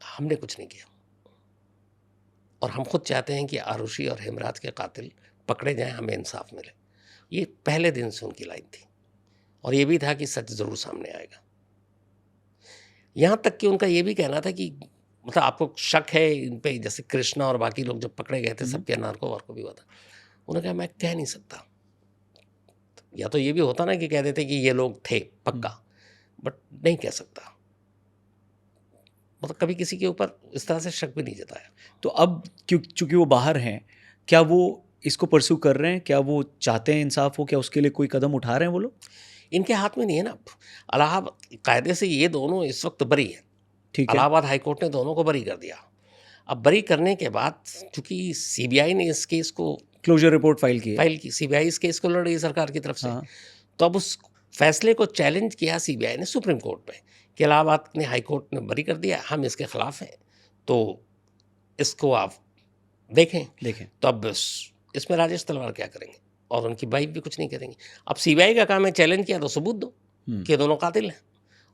हमने कुछ नहीं किया और हम खुद चाहते हैं कि आरुषि और हेमराज के कातिल पकड़े जाएं, हमें इंसाफ मिले। ये पहले दिन से उनकी लाइन थी और ये भी था कि सच ज़रूर सामने आएगा। यहाँ तक कि उनका ये भी कहना था कि मतलब आपको शक है इन पे, जैसे कृष्णा और बाकी लोग जब पकड़े गए थे सबके नार्को वार्को भी हुआ था, उन्होंने कहा मैं कह नहीं सकता। या तो ये भी होता ना कि कह देते कि ये लोग थे पक्का, बट नहीं कह सकता। मतलब कभी किसी के ऊपर इस तरह से शक भी नहीं जताया। तो अब चूंकि वो बाहर हैं, क्या वो इसको परस्यू कर रहे हैं? क्या वो चाहते हैं इंसाफ हो? क्या उसके लिए कोई कदम उठा रहे हैं वो लोग? इनके हाथ में नहीं है ना। इलाहाबाद कायदे से ये दोनों इस वक्त बरी हैं। ठीक है। इलाहाबाद हाईकोर्ट ने दोनों को बरी कर दिया। अब बरी करने के बाद चूंकि सीबीआई ने इस केस को क्लोजर रिपोर्ट फाइल की है। फाइल की, सीबीआई इस केस को लड़ रही है सरकार की तरफ से, हाँ। तो अब उस फैसले को चैलेंज किया सीबीआई ने सुप्रीम कोर्ट में कि इलाहाबाद ने हाई कोर्ट ने बरी कर दिया, हम इसके खिलाफ हैं, तो इसको आप देखें। देखें। तो अब इसमें राजेश तलवार क्या करेंगे और उनकी वाइफ भी कुछ नहीं करेंगी। अब सीबीआई का काम है चैलेंज किया तो सबूत दो कि ये दोनों कातिल हैं,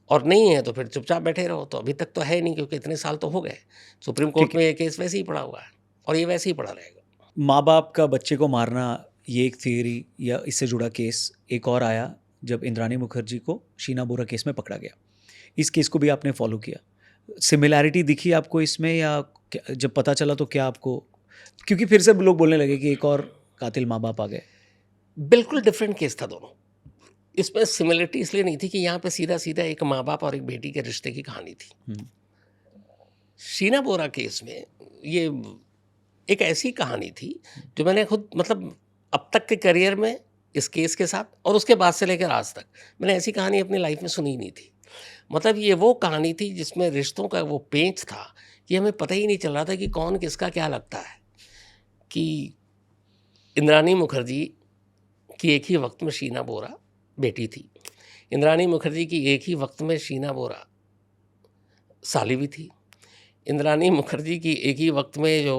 और नहीं है तो फिर चुपचाप बैठे रहो। तो अभी तक तो है नहीं, क्योंकि इतने साल तो हो गए, सुप्रीम कोर्ट में ये केस वैसे ही पड़ा हुआ है और ये वैसे ही पड़ा रहेगा। माँ बाप का बच्चे को मारना, ये एक थियरी या इससे जुड़ा केस एक और आया जब इंद्राणी मुखर्जी को शीना बोरा केस में पकड़ा गया। इस केस को भी आपने फॉलो किया, सिमिलैरिटी दिखी आपको इसमें, या जब पता चला तो क्या आपको, क्योंकि फिर से लोग बोलने लगे कि एक और कातिल माँ बाप आ गए? बिल्कुल डिफरेंट केस था दोनों। इसमें सिमिलरिटी इसलिए नहीं थी कि यहाँ पे सीधा सीधा एक माँ बाप और एक बेटी के रिश्ते की कहानी थी। शीना बोरा केस में ये एक ऐसी कहानी थी जो मैंने खुद मतलब अब तक के करियर में इस केस के साथ और उसके बाद से लेकर आज तक मैंने ऐसी कहानी अपनी लाइफ में सुनी ही नहीं थी। मतलब ये वो कहानी थी जिसमें रिश्तों का वो पेंच था कि हमें पता ही नहीं चल रहा था कि कौन किसका क्या लगता है। कि इंद्राणी मुखर्जी की एक ही वक्त में शीना बोरा बेटी थी, इंद्राणी मुखर्जी की एक ही वक्त में शीना बोरा साली भी थी, इंद्राणी मुखर्जी की एक ही वक्त में जो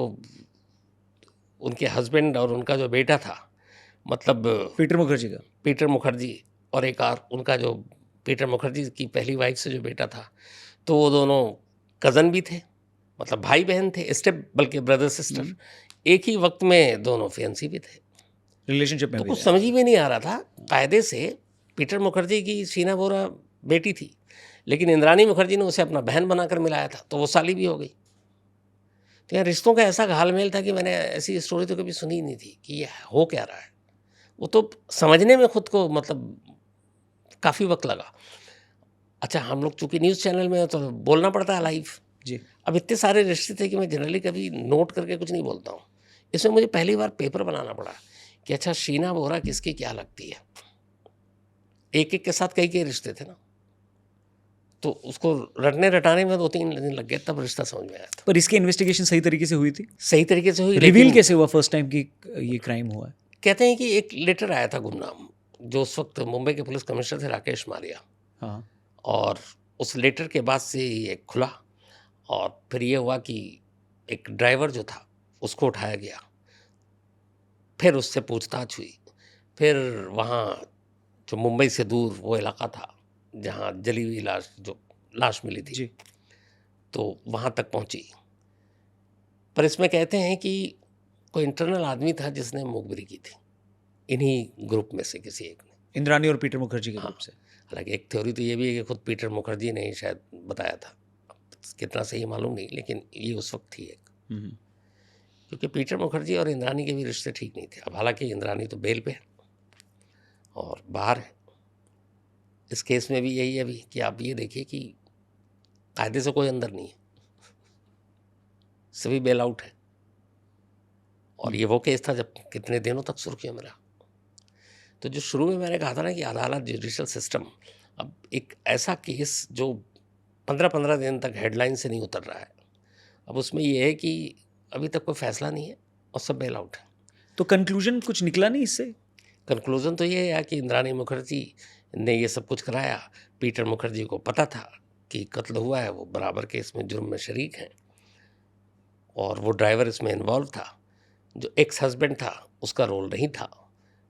उनके हस्बैंड और उनका जो बेटा था, मतलब पीटर मुखर्जी और एक और उनका जो पीटर मुखर्जी की पहली वाइफ से जो बेटा था, तो वो दोनों कज़न भी थे, मतलब भाई बहन थे, स्टेप बल्कि ब्रदर सिस्टर। एक ही वक्त में दोनों फियांसी भी थे, रिलेशनशिप में तो भी कुछ थे। समझ ही में नहीं आ रहा था। कायदे से पीटर मुखर्जी की शीना बोरा बेटी थी, लेकिन इंद्राणी मुखर्जी ने उसे अपना बहन बनाकर मिलाया था, तो वो साली भी हो गई। तो यहाँ रिश्तों का ऐसा घालमेल था कि मैंने ऐसी स्टोरी तो कभी सुनी ही नहीं थी कि ये हो क्या रहा है। वो तो समझने में खुद को मतलब काफ़ी वक्त लगा। अच्छा, हम लोग चूँकि न्यूज़ चैनल में हैं तो बोलना पड़ता है लाइव जी। अब इतने सारे रिश्ते थे कि मैं जनरली कभी नोट करके कुछ नहीं बोलता हूँ। इसमें मुझे पहली बार पेपर बनाना पड़ा कि अच्छा शीना बोरा किसकी क्या लगती है। एक एक के साथ कई कई रिश्ते थे ना, तो उसको रटने रटाने में 2-3 दिन लग गए, तब रिश्ता समझ में आया था। पर इसकी इन्वेस्टिगेशन सही तरीके से हुई थी? सही तरीके से हुई। रिवील लेकिन कैसे हुआ फर्स्ट टाइम कि ये क्राइम हुआ है? कहते हैं कि एक लेटर आया था गुमनाम, जो उस वक्त मुंबई के पुलिस कमिश्नर थे राकेश मारिया, हाँ। और उस लेटर के बाद से ये खुला और फिर ये हुआ कि एक ड्राइवर जो था उसको उठाया गया, फिर उससे पूछताछ हुई, फिर वहाँ जो मुंबई से दूर वो इलाका था जहाँ जली हुई लाश मिली थी, जी। तो वहाँ तक पहुँची। पर इसमें कहते हैं कि कोई इंटरनल आदमी था जिसने मुखबिरी की थी, इन्हीं ग्रुप में से किसी एक ने। इंद्राणी और पीटर मुखर्जी के ग्रुप से। हालांकि एक थ्योरी तो ये भी है कि खुद पीटर मुखर्जी ने ही शायद बताया था, कितना सही मालूम नहीं, लेकिन ये उस वक्त थी एक। क्योंकि पीटर मुखर्जी और इंद्राणी के भी रिश्ते ठीक नहीं थे। अब हालांकि इंद्राणी तो बेल पे है और बाहर है। इस केस में भी यही है अभी कि आप ये देखिए कि कायदे से कोई अंदर नहीं है, सभी बेल आउट है। और ये वो केस था जब कितने दिनों तक सुर्खियों में रहा। तो जो शुरू में मैंने कहा था ना कि अदालत जुडिशल सिस्टम, अब एक ऐसा केस जो 15-15 दिन तक हेडलाइन से नहीं उतर रहा है, अब उसमें ये है कि अभी तक कोई फैसला नहीं है और सब बेल आउट है। तो कंक्लूजन कुछ निकला नहीं इससे? कंक्लूजन तो ये है कि इंद्राणी मुखर्जी ने ये सब कुछ कराया। पीटर मुखर्जी को पता था कि कत्ल हुआ है, वो बराबर के इसमें जुर्म में शरीक हैं, और वो ड्राइवर इसमें इन्वॉल्व था। जो एक्स हस्बैंड था उसका रोल नहीं था,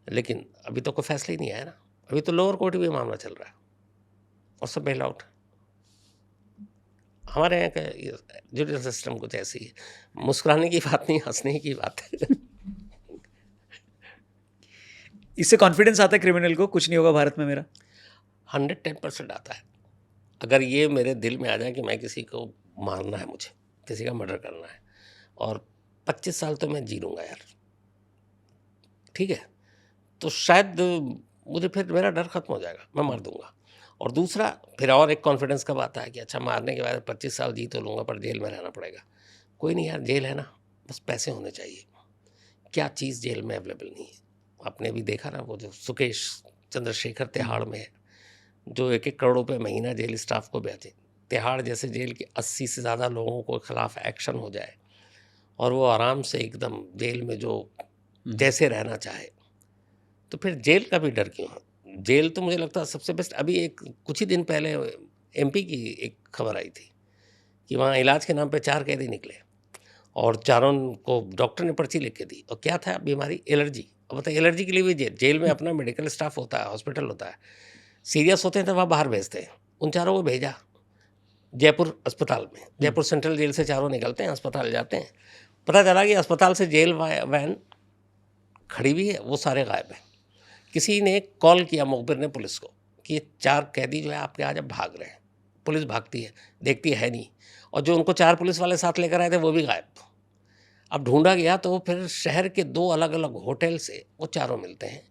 लेकिन अभी तो कोई फैसला ही नहीं आया ना। अभी तो लोअर कोर्ट में मामला चल रहा है और सब बेल आउट है। हमारे यहाँ का जुडिशल सिस्टम कुछ ऐसी है, मुस्कुराने की बात नहीं, हंसने की बात है। इससे कॉन्फिडेंस आता है क्रिमिनल को, कुछ नहीं होगा भारत में मेरा? 110% आता है। अगर ये मेरे दिल में आ जाए कि मैं किसी को मारना है, मुझे किसी का मर्डर करना है, और 25 साल तो मैं जी लूँगा यार, ठीक है, तो शायद मुझे फिर मेरा डर खत्म हो जाएगा, मैं मार दूंगा। और दूसरा फिर और एक कॉन्फिडेंस कब आता है कि अच्छा मारने के बाद 25 साल जी तो लूँगा पर जेल में रहना पड़ेगा। कोई नहीं यार, जेल है ना, बस पैसे होने चाहिए। क्या चीज़ जेल में अवेलेबल नहीं है? आपने भी देखा ना, वो जो सुकेश चंद्रशेखर तिहाड़ में है, जो 1-1 करोड़ रुपये महीना जेल स्टाफ को बेचे। तिहाड़ जैसे जेल के 80 से ज़्यादा लोगों को खिलाफ एक्शन हो जाए और वो आराम से एकदम जेल में जो जैसे रहना चाहे, तो फिर जेल का भी डर क्यों है? जेल तो मुझे लगता है सबसे बेस्ट। अभी एक कुछ ही दिन पहले एमपी की एक खबर आई थी कि वहाँ इलाज के नाम पे 4 कैदी निकले और चारों को डॉक्टर ने पर्ची लिख के दी, और क्या था बीमारी? एलर्जी। अब बताइए, एलर्जी के लिए भी जेल में अपना मेडिकल स्टाफ होता है, हॉस्पिटल होता है, सीरियस होते हैं तो वहाँ बाहर भेजते हैं। उन चारों को भेजा जयपुर अस्पताल में, जयपुर सेंट्रल जेल से चारों निकलते हैं, अस्पताल जाते हैं, पता चला कि अस्पताल से जेल वैन खड़ी हुई है, वो सारे गायब हैं। किसी ने कॉल किया, मुखबिर ने, पुलिस को कि ये 4 कैदी जो है आपके आज अब भाग रहे हैं। पुलिस भागती है, देखती है नहीं, और जो उनको 4 पुलिस वाले साथ लेकर आए थे वो भी गायब। अब ढूंढा गया तो फिर शहर के 2 अलग अलग होटल से वो चारों मिलते हैं।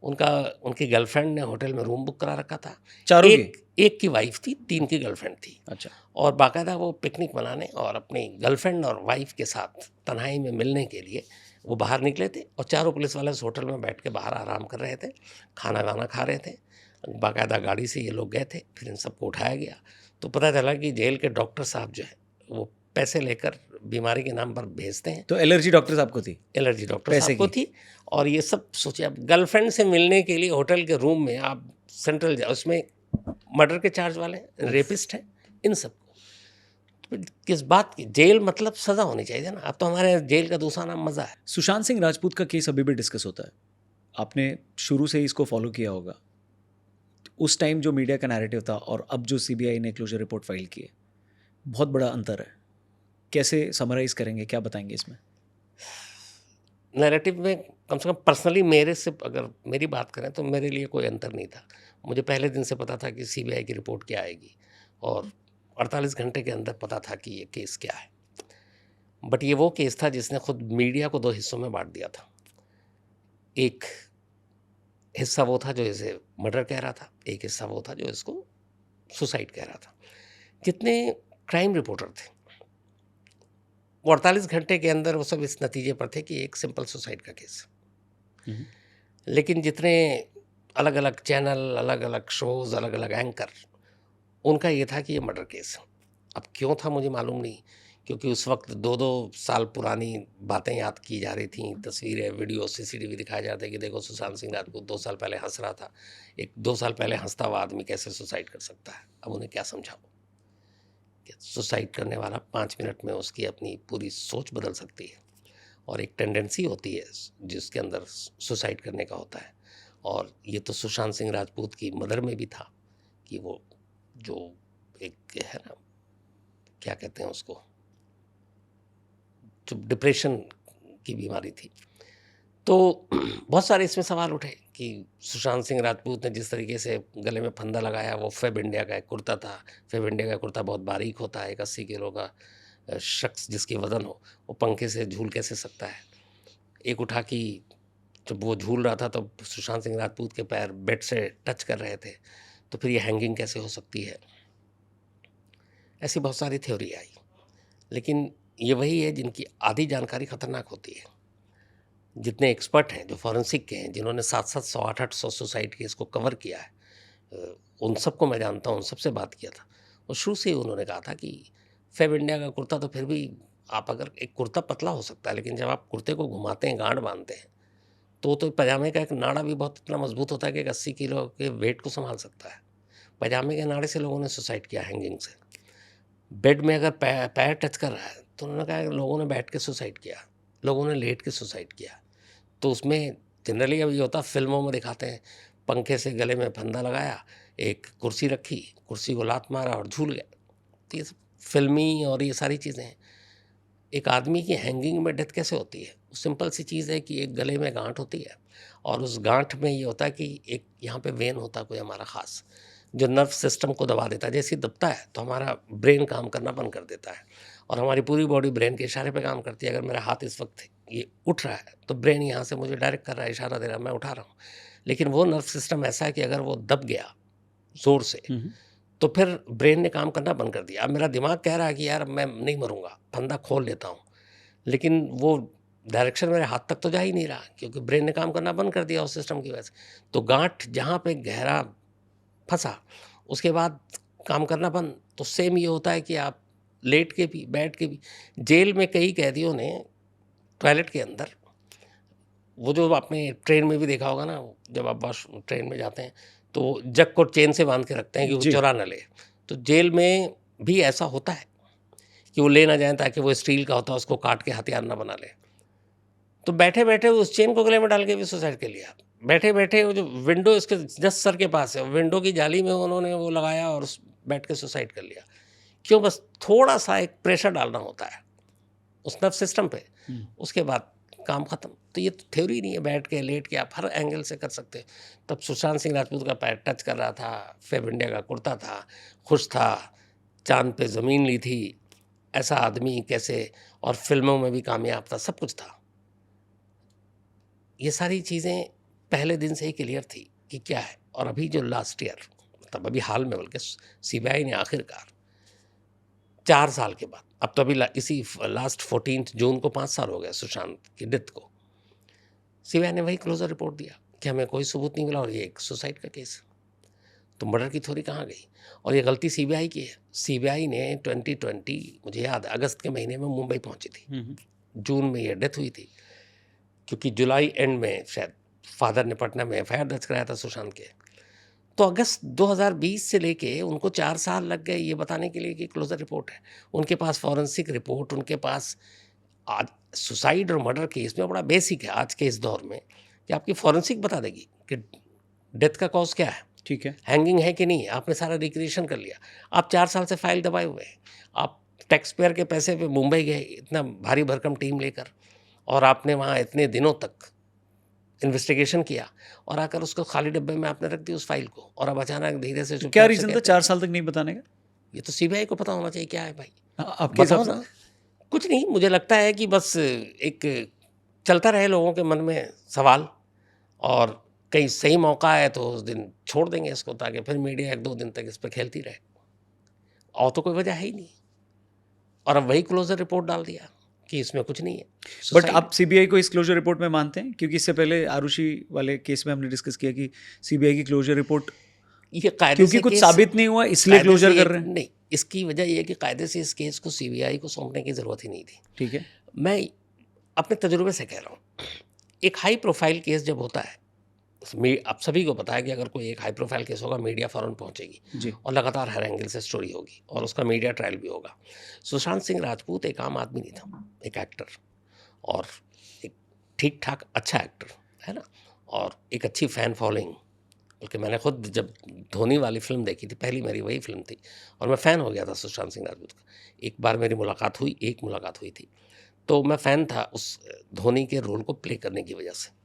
उनकी गर्लफ्रेंड ने होटल में रूम बुक करा रखा था। चारों एक की वाइफ थी, 3 की गर्लफ्रेंड थी। अच्छा। और बाकायदा वो पिकनिक मनाने और अपनी गर्लफ्रेंड और वाइफ के साथ तन्हाई में मिलने के लिए वो बाहर निकले थे, और चारों पुलिस वाले उस होटल में बैठ के बाहर आराम कर रहे थे, खाना वाना खा रहे थे। बाकायदा गाड़ी से ये लोग गए थे, फिर इन सबको उठाया गया तो पता चला कि जेल के डॉक्टर साहब जो है वो पैसे लेकर बीमारी के नाम पर भेजते हैं। तो एलर्जी डॉक्टर साहब को थी? एलर्जी डॉक्टर पैसे साहब को की? थी। और ये सब सोचिए, आप गर्लफ्रेंड से मिलने के लिए होटल के रूम में आप सेंट्रल उसमें मर्डर के चार्ज वाले रेपिस्ट हैं, इन सब को किस बात की? जेल मतलब सज़ा होनी चाहिए ना। अब तो हमारे यहाँ जेल का दूसरा नाम मज़ा है। सुशांत सिंह राजपूत का केस अभी भी डिस्कस होता है, आपने शुरू से ही इसको फॉलो किया होगा। उस टाइम जो मीडिया का नैरेटिव था और अब जो सीबीआई ने क्लोजर रिपोर्ट फाइल की है, बहुत बड़ा अंतर है। कैसे समराइज करेंगे, क्या बताएंगे इसमें? नैरेटिव में कम से कम पर्सनली मेरे से अगर मेरी बात करें तो मेरे लिए कोई अंतर नहीं था। मुझे पहले दिन से पता था कि सीबीआई की रिपोर्ट क्या आएगी, और 48 घंटे के अंदर पता था कि ये केस क्या है। बट ये वो केस था जिसने खुद मीडिया को 2 हिस्सों में बांट दिया था। एक हिस्सा वो था जो इसे मर्डर कह रहा था, एक हिस्सा वो था जो इसको सुसाइड कह रहा था। जितने क्राइम रिपोर्टर थे वो 48 घंटे के अंदर वो सब इस नतीजे पर थे कि एक सिंपल सुसाइड का केस। लेकिन जितने अलग अलग चैनल, अलग अलग शोज़, अलग अलग एंकर, उनका ये था कि ये मर्डर केस। अब क्यों था मुझे मालूम नहीं, क्योंकि उस वक्त 2-2 साल पुरानी बातें याद की जा रही थीं, तस्वीरें, वीडियो, सीसीटीवी दिखाया जाता है कि देखो सुशांत सिंह राजपूत 2 साल पहले हंस रहा था। एक 2 साल पहले हंसता हुआ आदमी कैसे सुसाइड कर सकता है? अब उन्हें क्या समझाओ कि सुसाइड करने वाला 5 मिनट में उसकी अपनी पूरी सोच बदल सकती है, और एक टेंडेंसी होती है जिसके अंदर सुसाइड करने का होता है। और ये तो सुशांत सिंह राजपूत की मदर में भी था कि वो जो एक है ना, क्या कहते हैं उसको, जो डिप्रेशन की बीमारी थी। तो बहुत सारे इसमें सवाल उठे कि सुशांत सिंह राजपूत ने जिस तरीके से गले में फंदा लगाया, वो फेब इंडिया का एक कुर्ता था। फेब इंडिया का कुर्ता बहुत बारीक होता है, एक 80 किलो का शख्स जिसकी वज़न हो वो पंखे से झूल कैसे सकता है? एक उठा कि जब वो झूल रहा था तो सुशांत सिंह राजपूत के पैर बेड से टच कर रहे थे, तो फिर ये हैंगिंग कैसे हो सकती है? ऐसी बहुत सारी थ्योरी आई। लेकिन ये वही है जिनकी आधी जानकारी खतरनाक होती है। जितने एक्सपर्ट हैं, जो फॉरेंसिक के हैं, जिन्होंने 700 800 सुसाइड केस को कवर किया है, उन सबको मैं जानता हूँ, उन सबसे बात किया था। और शुरू से ही उन्होंने कहा था कि फेब इंडिया का कुर्ता तो फिर भी, आप अगर एक कुर्ता पतला हो सकता है, लेकिन जब आप कुर्ते को घुमाते हैं, गांठ बांधते हैं, तो पजामे का एक नाड़ा भी बहुत इतना मजबूत होता है कि 80 किलो के वेट को संभाल सकता है। पजामे के नाड़े से लोगों ने सुसाइड किया हैंगिंग से। बेड में अगर पैर टच कर रहा है तो उन्होंने कहा कि लोगों ने बैठ के सुसाइड किया, लोगों ने लेट के सुसाइड किया। तो उसमें जनरली अब ये होता है, फिल्मों में दिखाते हैं पंखे से गले में फंदा लगाया, एक कुर्सी रखी, कुर्सी को लात मारा और झूल गया। तो ये सब फिल्मी और ये सारी चीज़ें हैं। एक आदमी की हैंगिंग में डेथ कैसे होती है? सिंपल सी चीज़ है कि एक गले में गांठ होती है और उस गांठ में ये होता है कि एक यहाँ पे वेन होता है कोई हमारा ख़ास, जो नर्व सिस्टम को दबा देता है। जैसे ही दबता है तो हमारा ब्रेन काम करना बंद कर देता है और हमारी पूरी बॉडी ब्रेन के इशारे पे काम करती है। अगर मेरा हाथ इस वक्त ये उठ रहा है तो ब्रेन यहाँ से मुझे डायरेक्ट कर रहा है, इशारा दे रहा है, मैं उठा रहा हूँ। लेकिन वो नर्व सिस्टम ऐसा है कि अगर वो दब गया ज़ोर से तो फिर ब्रेन ने काम करना बंद कर दिया। अब मेरा दिमाग कह रहा है कि यार मैं नहीं मरूंगा, फंदा खोल लेता हूँ, लेकिन वो डायरेक्शन मेरे हाथ तक तो जा ही नहीं रहा क्योंकि ब्रेन ने काम करना बंद कर दिया उस सिस्टम की वजह से। तो गांठ जहाँ पे गहरा फंसा उसके बाद काम करना बंद। तो सेम ये होता है कि आप लेट के भी बैठ के भी। जेल में कई कैदियों ने टॉयलेट के अंदर, वो जो आपने ट्रेन में भी देखा होगा ना, जब आप बस ट्रेन में जाते हैं तो जग को चेन से बांध के रखते हैं कि वो जी। चुरा न ले। तो जेल में भी ऐसा होता है कि वो ले ना जाएं ताकि वो स्टील का होता है, उसको काट के हथियार ना बना ले। तो बैठे बैठे उस चेन को गले में डाल के भी सुसाइड कर लिया। बैठे बैठे वो जो विंडो इसके जस्ट सर के पास है, विंडो की जाली में उन्होंने वो लगाया और बैठ के सुसाइड कर लिया। क्यों? बस थोड़ा सा एक प्रेशर डालना होता है उस नर्व सिस्टम पे, उसके बाद काम खत्म। तो ये थ्योरी नहीं है बैठ के लेट के आप हर एंगल से कर सकते हैं। तब सुशांत सिंह राजपूत का पैर टच कर रहा था, फेब इंडिया का कुर्ता था, खुश था, चांद पे ज़मीन ली थी, ऐसा आदमी कैसे, और फिल्मों में भी कामयाब था, सब कुछ था। ये सारी चीज़ें पहले दिन से ही क्लियर थी कि क्या है। और अभी जो लास्ट ईयर, मतलब अभी हाल में, बल्कि सीबीआई ने आखिरकार 4 साल के बाद, अब तो अभी इसी लास्ट 14 जून को 5 साल हो गए सुशांत की डेथ को, सीबीआई ने वही क्लोजर रिपोर्ट दिया कि हमें कोई सबूत नहीं मिला और ये एक सुसाइड का केस है। तो मर्डर की थ्योरी कहाँ गई? और ये गलती सीबीआई की है। सीबीआई ने 2020, मुझे याद है, अगस्त के महीने में मुंबई पहुंची थी, जून में ये डेथ हुई थी, क्योंकि जुलाई एंड में शायद फादर ने पटना में एफआईआर दर्ज कराया था सुशांत के। तो अगस्त 2020 से लेके उनको 4 साल लग गए ये बताने के लिए कि क्लोजर रिपोर्ट है। उनके पास फॉरेंसिक रिपोर्ट, उनके पास आज सुसाइड और मर्डर केस में बड़ा बेसिक है आज के इस दौर में कि आपकी फॉरेंसिक बता देगी कि डेथ का कॉज क्या है, ठीक है, हैंगिंग है कि नहीं। आपने सारा रिक्रिएशन कर लिया, आप 4 साल से फाइल दबाए हुए हैं, आप टैक्स पेयर के पैसे पे मुंबई गए इतना भारी भरकम टीम लेकर, और आपने वहाँ इतने दिनों तक इन्वेस्टिगेशन किया और आकर उसको खाली डब्बे में आपने रख दी उस फाइल को, और अब अचानक धीरे से क्या रीजन था 4 साल तक नहीं बताने का? ये तो सीबीआई को पता होना चाहिए क्या है भाई। आपके हिसाब बताओ से? ना। कुछ नहीं, मुझे लगता है कि बस एक चलता रहे लोगों के मन में सवाल, और कहीं सही मौका है तो उस दिन छोड़ देंगे इसको, ताकि फिर मीडिया 1-2 दिन तक इस पर खेलती रहे, और तो कोई वजह है ही नहीं। और अब वही क्लोजर रिपोर्ट डाल दिया कि इसमें कुछ नहीं है। बट आप सीबीआई को इस क्लोजर रिपोर्ट में मानते हैं? क्योंकि इससे पहले आरुषि वाले केस में हमने डिस्कस किया कि सीबीआई की क्लोजर रिपोर्ट, ये कायदे क्योंकि से कुछ केस साबित नहीं हुआ इसलिए कायदे क्लोजर से कर रहे हैं। नहीं, इसकी वजह ये है कि कायदे से इस केस को सीबीआई को सौंपने की ज़रूरत ही नहीं थी। ठीक है, मैं अपने तजुर्बे से कह रहा हूँ, एक हाई प्रोफाइल केस जब होता है, आप सभी को पता है कि अगर कोई एक हाई प्रोफाइल केस होगा मीडिया फ़ौरन पहुंचेगी जी, और लगातार हर एंगल से स्टोरी होगी और उसका मीडिया ट्रायल भी होगा। सुशांत सिंह राजपूत एक आम आदमी नहीं था, एक एक्टर, और एक ठीक ठाक अच्छा एक्टर है ना, और एक अच्छी फ़ैन फॉलोइंग। बल्कि मैंने खुद जब धोनी वाली फिल्म देखी थी, पहली मेरी वही फिल्म थी, और मैं फ़ैन हो गया था सुशांत सिंह राजपूत का। एक बार मेरी मुलाकात हुई, एक मुलाकात हुई थी, तो मैं फ़ैन था उस धोनी के रोल को प्ले करने की वजह से।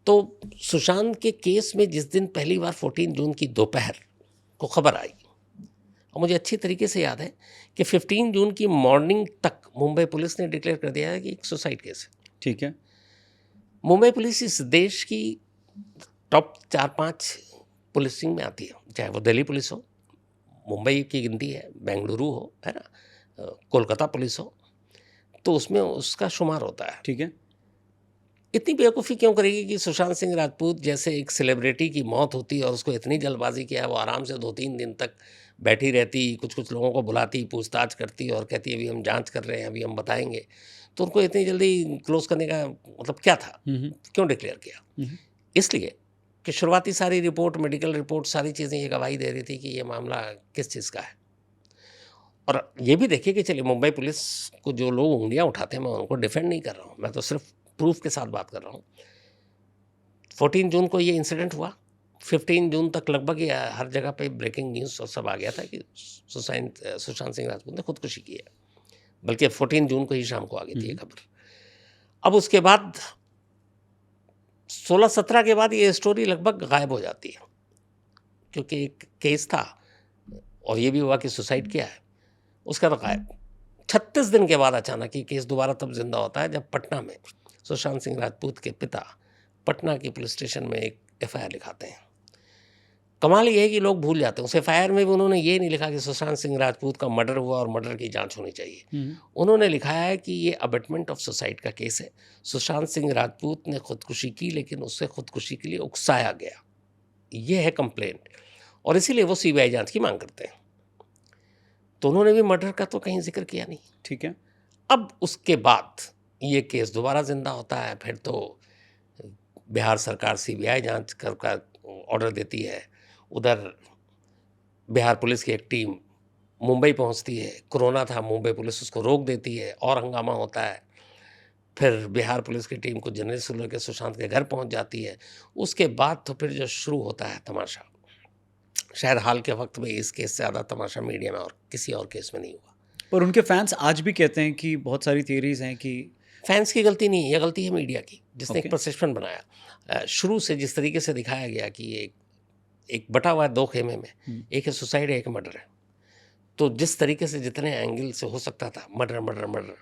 तो सुशांत के केस में जिस दिन पहली बार 14 जून की दोपहर को खबर आई, और मुझे अच्छी तरीके से याद है कि 15 जून की मॉर्निंग तक मुंबई पुलिस ने डिक्लेयर कर दिया है कि एक सुसाइड केस है। ठीक है, मुंबई पुलिस इस देश की टॉप 4-5 पुलिसिंग में आती है, चाहे वो दिल्ली पुलिस हो, मुंबई की गिनती है, बेंगलुरु हो, है ना, कोलकाता पुलिस हो, तो उसमें उसका शुमार होता है। ठीक है, इतनी बेवकूफ़ी क्यों करेगी कि सुशांत सिंह राजपूत जैसे एक सेलिब्रिटी की मौत होती है और उसको इतनी जल्दबाजी किया है, वो आराम से 2-3 दिन तक बैठी रहती, कुछ कुछ लोगों को बुलाती, पूछताछ करती और कहती अभी हम जांच कर रहे हैं, अभी हम बताएंगे। तो उनको इतनी जल्दी क्लोज करने का मतलब क्या था? क्यों डिक्लेयर किया? इसलिए कि शुरुआती सारी रिपोर्ट, मेडिकल रिपोर्ट, सारी चीज़ें ये गवाही दे रही थी कि ये मामला किस चीज़ का है। और ये भी देखिए कि चलिए मुंबई पुलिस को जो लोग उँगलियाँ उठाते हैं, मैं उनको डिफेंड नहीं कर रहा हूँ, मैं तो सिर्फ प्रूफ के साथ बात कर रहा हूँ। 14 जून को ये इंसिडेंट हुआ, 15 जून तक लगभग ये हर जगह पे ब्रेकिंग न्यूज़ और सब आ गया था कि सुशांत सिंह राजपूत ने खुदकुशी की है। बल्कि 14 जून को ही शाम को आ गई थी ये खबर। अब उसके बाद 16-17 के बाद ये स्टोरी लगभग गायब हो जाती है, क्योंकि एक केस था और ये भी हुआ कि सुसाइड किया है, उसका तो गायब। 36 दिन के बाद अचानक ये केस दोबारा तब जिंदा होता है जब पटना में सुशांत सिंह राजपूत के पिता पटना की पुलिस स्टेशन में एक एफआईआर लिखाते हैं। कमाल ये है कि लोग भूल जाते हैं, उस एफआईआर में भी उन्होंने ये नहीं लिखा कि सुशांत सिंह राजपूत का मर्डर हुआ और मर्डर की जांच होनी चाहिए। उन्होंने लिखा है कि ये अबेटमेंट ऑफ सुसाइड का केस है, सुशांत सिंह राजपूत ने खुदकुशी की लेकिन उससे खुदकुशी के लिए उकसाया गया, ये है कंप्लेंट, और इसीलिए वो सीबीआई जांच की मांग करते हैं। तो उन्होंने भी मर्डर का तो कहीं जिक्र किया नहीं। ठीक है। अब उसके बाद ये केस दोबारा जिंदा होता है, फिर तो बिहार सरकार सीबीआई जांच कर ऑर्डर देती है, उधर बिहार पुलिस की एक टीम मुंबई पहुंचती है, कोरोना था, मुंबई पुलिस उसको रोक देती है और हंगामा होता है। फिर बिहार पुलिस की टीम को जनरल सुलह के सुशांत के घर पहुंच जाती है। उसके बाद तो फिर जो शुरू होता है तमाशा, शायद हाल के वक्त में इस केस से ज़्यादा तमाशा मीडिया में और किसी और केस में नहीं हुआ। पर उनके फैंस आज भी कहते हैं कि बहुत सारी थियरीज हैं कि फैंस की गलती नहीं है, ये गलती है मीडिया की, जिसने एक Okay. परसेप्शन बनाया। शुरू से जिस तरीके से दिखाया गया कि ये एक बटा हुआ है दो खेमे में, एक है सुसाइड है, एक मर्डर है। तो जिस तरीके से जितने एंगल से हो सकता था मर्डर मर्डर मर्डर,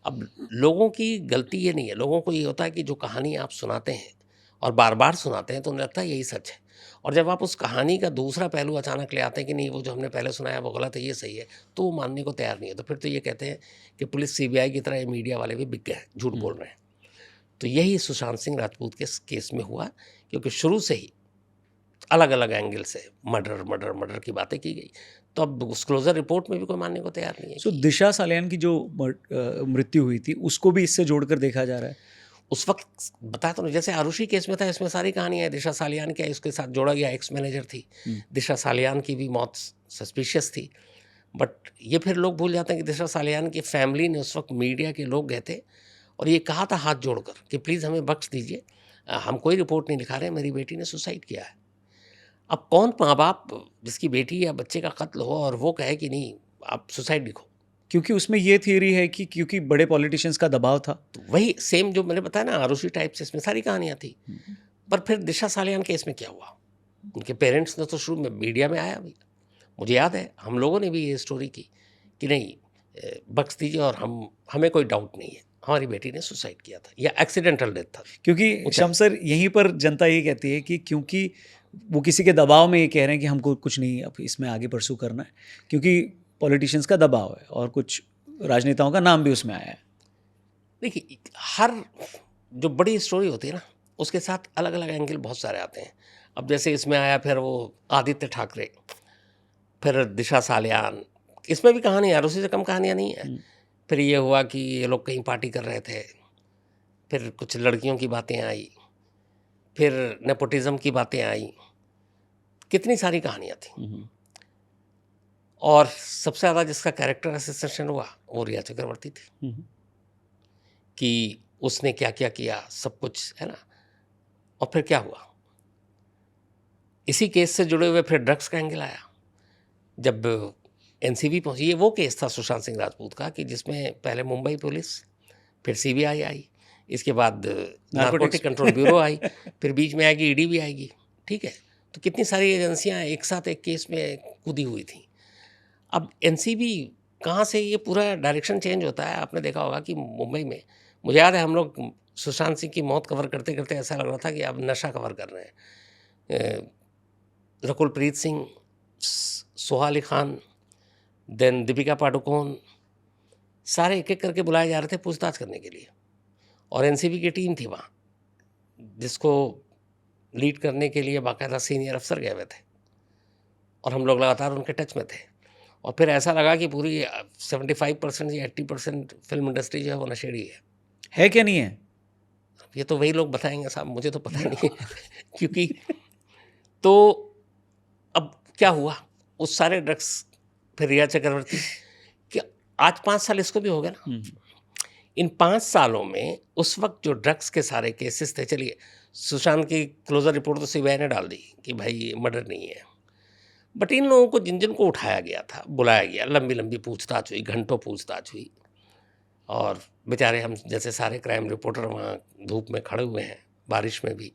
अब लोगों की गलती ये नहीं है, लोगों को ये होता है कि जो कहानी आप सुनाते हैं और बार बार सुनाते हैं तो उन्हें लगता है यही सच है, और जब आप उस कहानी का दूसरा पहलू अचानक ले आते हैं कि नहीं वो जो हमने पहले सुनाया वो गलत है, ये सही है, तो वो मानने को तैयार नहीं है। तो फिर तो ये कहते हैं कि पुलिस सीबीआई की तरह ये मीडिया वाले भी बिक गए हैं, झूठ बोल रहे हैं। तो यही सुशांत सिंह राजपूत के केस में हुआ, क्योंकि शुरू से ही अलग अलग एंगल से मर्डर मर्डर मर्डर की बातें की गई। तो अब डिस्क्लोजर रिपोर्ट में भी कोई मानने को तैयार नहीं है। सो दिशा सालियान की जो मृत्यु हुई थी उसको भी इससे जोड़कर देखा जा रहा है। उस वक्त बताया तो नहीं, जैसे आरुषि केस में था, इसमें सारी कहानी है। दिशा सालियान क्या उसके साथ जोड़ा गया, एक्स मैनेजर थी, दिशा सालियान की भी मौत सस्पिशियस थी। बट ये फिर लोग भूल जाते हैं कि दिशा सालियान की फैमिली ने उस वक्त मीडिया के लोग गए थे और ये कहा था हाथ जोड़कर कि प्लीज़ हमें बख्श दीजिए, हम कोई रिपोर्ट नहीं लिखा रहे, मेरी बेटी ने सुसाइड किया है। अब कौन माँ बाप जिसकी बेटी या बच्चे का कत्ल हो और वो कहे कि नहीं आप सुसाइड लिखो? क्योंकि उसमें ये थियरी है कि क्योंकि बड़े पॉलिटिशियंस का दबाव था। तो वही सेम जो मैंने बताया ना, आरुषि टाइप से इसमें सारी कहानियाँ थी। पर फिर दिशा सालियान केस में क्या हुआ, उनके पेरेंट्स ने तो शुरू में मीडिया में आया भी, मुझे याद है हम लोगों ने भी ये स्टोरी की कि नहीं बख्श दीजिए और हमें कोई डाउट नहीं है, हमारी बेटी ने सुसाइड किया था या एक्सीडेंटल डेथ था। क्योंकि शमसर यहीं पर जनता ये कहती है कि क्योंकि वो किसी के दबाव में ये कह रहे हैं कि हमको कुछ नहीं अब इसमें आगे परसू करना है, क्योंकि पॉलिटिशियंस का दबाव है और कुछ राजनेताओं का नाम भी उसमें आया है। देखिए हर जो बड़ी स्टोरी होती है ना उसके साथ अलग अलग एंगल बहुत सारे आते हैं। अब जैसे इसमें आया फिर वो आदित्य ठाकरे, फिर दिशा सालियान, इसमें भी कहानी है, उसी से कम कहानियाँ नहीं है। फिर ये हुआ कि ये लोग कहीं पार्टी कर रहे थे, फिर कुछ लड़कियों की बातें आई, फिर नेपोटिज्म की बातें आई, कितनी सारी कहानियाँ थी। और सबसे ज़्यादा जिसका कैरेक्टर असिस्टेंशन हुआ वो रिया चक्रवर्ती थी कि उसने क्या क्या किया, सब कुछ है ना। और फिर क्या हुआ, इसी केस से जुड़े हुए फिर ड्रग्स का एंगल आया। जब एनसीबी पहुंची, ये वो केस था सुशांत सिंह राजपूत का कि जिसमें पहले मुंबई पुलिस, फिर सीबीआई आई, इसके बाद नारकोटिक कंट्रोल ब्यूरो आई, फिर बीच में आएगी ईडी भी आएगी, ठीक है। तो कितनी सारी एजेंसियां एक साथ एक केस में कूदी हुई थी। अब एनसीबी कहाँ से ये पूरा डायरेक्शन चेंज होता है। आपने देखा होगा कि मुंबई में, मुझे याद है हम लोग सुशांत सिंह की मौत कवर करते करते ऐसा लग रहा था कि अब नशा कवर कर रहे हैं। रकुल प्रीत सिंह, सोहा अली खान, देन दीपिका पाडुकोन, सारे एक एक करके बुलाए जा रहे थे पूछताछ करने के लिए, और एनसीबी की टीम थी वहाँ जिसको लीड करने के लिए बाकायदा सीनियर अफसर गए हुए थे। और हम लोग लगातार उनके टच में थे। और फिर ऐसा लगा कि पूरी 75% या 80% फिल्म इंडस्ट्री जो है वो नशेड़ी है क्या नहीं है? ये तो वही लोग बताएंगे साहब, मुझे तो पता नहीं है क्योंकि तो अब क्या हुआ, उस सारे ड्रग्स, फिर रिया चक्रवर्ती, कि आज 5 साल इसको भी हो गए ना। इन 5 सालों में उस वक्त जो ड्रग्स के सारे केसेस थे, चलिए सुशांत की क्लोजर रिपोर्ट तो सीबीआई ने डाल दी कि भाई ये मर्डर नहीं है, बट इन लोगों को जिन जिन को उठाया गया था, बुलाया गया, लंबी लंबी पूछताछ हुई, घंटों पूछताछ हुई, और बेचारे हम जैसे सारे क्राइम रिपोर्टर वहाँ धूप में खड़े हुए हैं, बारिश में भी,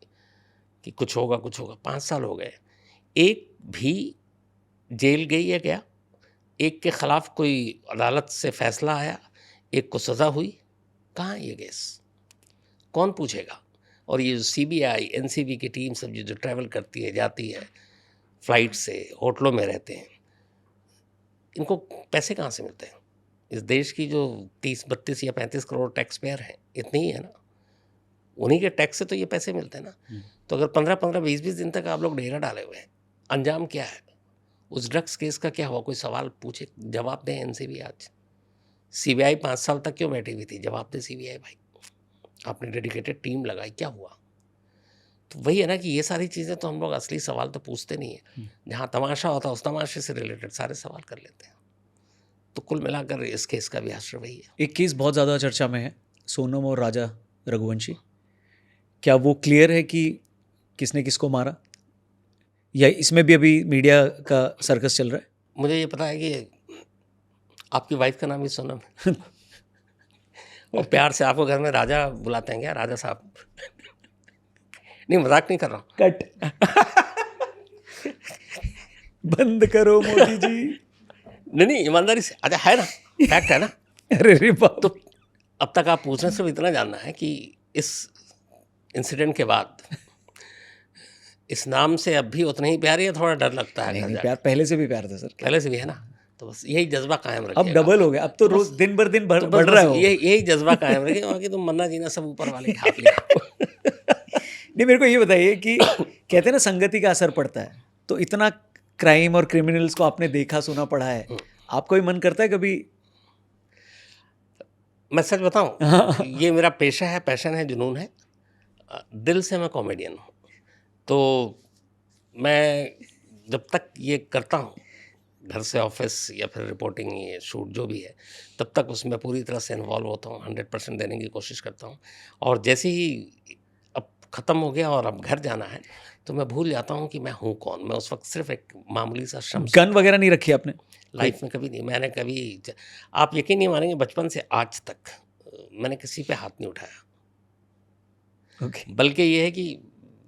कि कुछ होगा कुछ होगा। 5 साल हो गए, एक भी जेल गई है गया, एक के खिलाफ कोई अदालत से फैसला आया, एक को सज़ा हुई, कहाँ है ये केस, कौन पूछेगा? और ये सीबीआई एनसीबी की टीम सब जो ट्रैवल करती है, जाती है फ्लाइट से, होटलों में रहते हैं, इनको पैसे कहाँ से मिलते हैं? इस देश की जो 30-32 या 35 करोड़ टैक्स पेयर हैं, इतनी ही है ना, उन्हीं के टैक्स से तो ये पैसे मिलते हैं ना। तो अगर 15-15, 20-20 दिन तक आप लोग डेरा डाले हुए हैं, अंजाम क्या है? उस ड्रग्स केस का क्या हुआ? कोई सवाल पूछे, जवाब दें एनसीबी आज। सीबीआई 5 साल तक क्यों बैठी हुई थी? जवाब दे सीबीआई भाई, आपने डेडिकेटेड टीम लगाई, क्या हुआ? तो वही है ना कि ये सारी चीज़ें तो हम लोग असली सवाल तो पूछते नहीं है, जहाँ तमाशा होता है उस तमाशे से रिलेटेड सारे सवाल कर लेते हैं। तो कुल मिलाकर इस केस का भी आश्रय वही है। एक केस बहुत ज़्यादा चर्चा में है, सोनम और राजा रघुवंशी। क्या वो क्लियर है कि किसने किसको मारा, या इसमें भी अभी मीडिया का सर्कस चल रहा है? मुझे ये पता है कि आपकी वाइफ का नाम ही सोनम है और प्यार से आपको घर में राजा बुलाते हैं क्या, राजा साहब? नहीं, मजाक नहीं कर रहा हूँ। कट बंद करो मोदी जी। नहीं नहीं, ईमानदारी से, अच्छा है ना, फैक्ट है ना। अरे रे बाप। तो अब तक आप पूछने से इतना जानना है कि इस इंसिडेंट के बाद इस नाम से अब भी उतना ही प्यार या थोड़ा डर लगता है? नहीं, प्यार पहले से भी प्यार था सर, पहले से भी है ना। तो बस यही जज़्बा कायम रखिएगा। अब डबल हो गया, अब तो रोज दिन भर दिन बढ़ रहा है वो। यही जज़्बा कायम रखिएगा, बाकी तुम मन्ना जीना सब ऊपर वाले के हाथ में। नहीं, मेरे को ये बताइए कि कहते हैं ना संगति का असर पड़ता है, तो इतना क्राइम और क्रिमिनल्स को आपने देखा, सुना, पढ़ा है, आपको भी मन करता है कभी? मैं सच बताऊं, ये मेरा पेशा है, पैशन है, जुनून है, दिल से मैं कॉमेडियन हूँ। तो मैं जब तक ये करता हूँ, घर से ऑफिस या फिर रिपोर्टिंग, ये शूट जो भी है, तब तक उसमें पूरी तरह से इन्वॉल्व होता हूँ, 100% देने की कोशिश करता हूँ। और जैसे ही अब ख़त्म हो गया और अब घर जाना है, तो मैं भूल जाता हूँ कि मैं हूँ कौन। मैं उस वक्त सिर्फ एक मामूली सा शम्स। गन वगैरह नहीं रखी आपने लाइफ में? कभी नहीं। मैंने कभी, आप यकीन नहीं मानेंगे, बचपन से आज तक मैंने किसी पे हाथ नहीं उठाया। ओके बल्कि ये है कि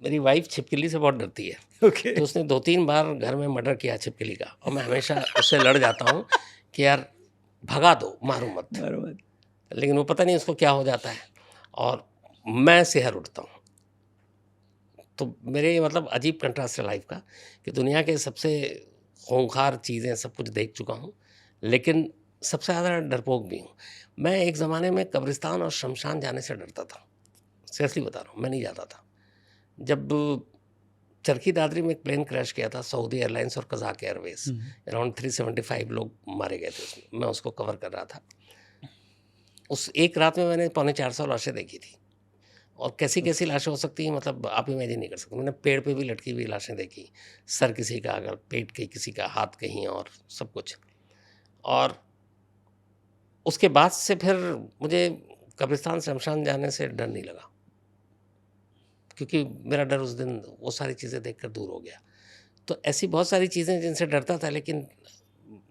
मेरी वाइफ छिपकली से बहुत डरती है, ओके तो उसने 2-3 बार घर में मर्डर किया छिपकली का, और मैं हमेशा उससे लड़ जाता हूँ कि यार भगा दो, मारो मत। लेकिन वो पता नहीं उसको क्या हो जाता है, और मैं सिहर उठता हूँ। तो मेरे मतलब अजीब कंट्रास्ट है लाइफ का, कि दुनिया के सबसे खूंखार चीज़ें सब कुछ देख चुका हूँ, लेकिन सबसे ज़्यादा डरपोक भी हूँ। मैं एक ज़माने में कब्रिस्तान और शमशान जाने से डरता था, सीरियसली बता रहा हूँ, मैं नहीं जाता था। जब चरखी दादरी में एक प्लेन क्रैश किया था, सऊदी एयरलाइंस और कज़ाक एयरवेज, अराउंड 375 लोग मारे गए थे उसमें, मैं उसको कवर कर रहा था। उस एक रात में मैंने 3.25 लाशें देखी थी, और कैसी कैसी लाशें हो सकती हैं, मतलब आप इमेजिन नहीं कर सकते। मैंने पेड़ पे भी लटकी हुई लाशें देखी, सर किसी का, अगर पेट के किसी का, हाथ कहीं, और सब कुछ। और उसके बाद से फिर मुझे कब्रिस्तान शमशान जाने से डर नहीं लगा, क्योंकि मेरा डर उस दिन वो सारी चीज़ें देखकर दूर हो गया। तो ऐसी बहुत सारी चीज़ें जिनसे डरता था, लेकिन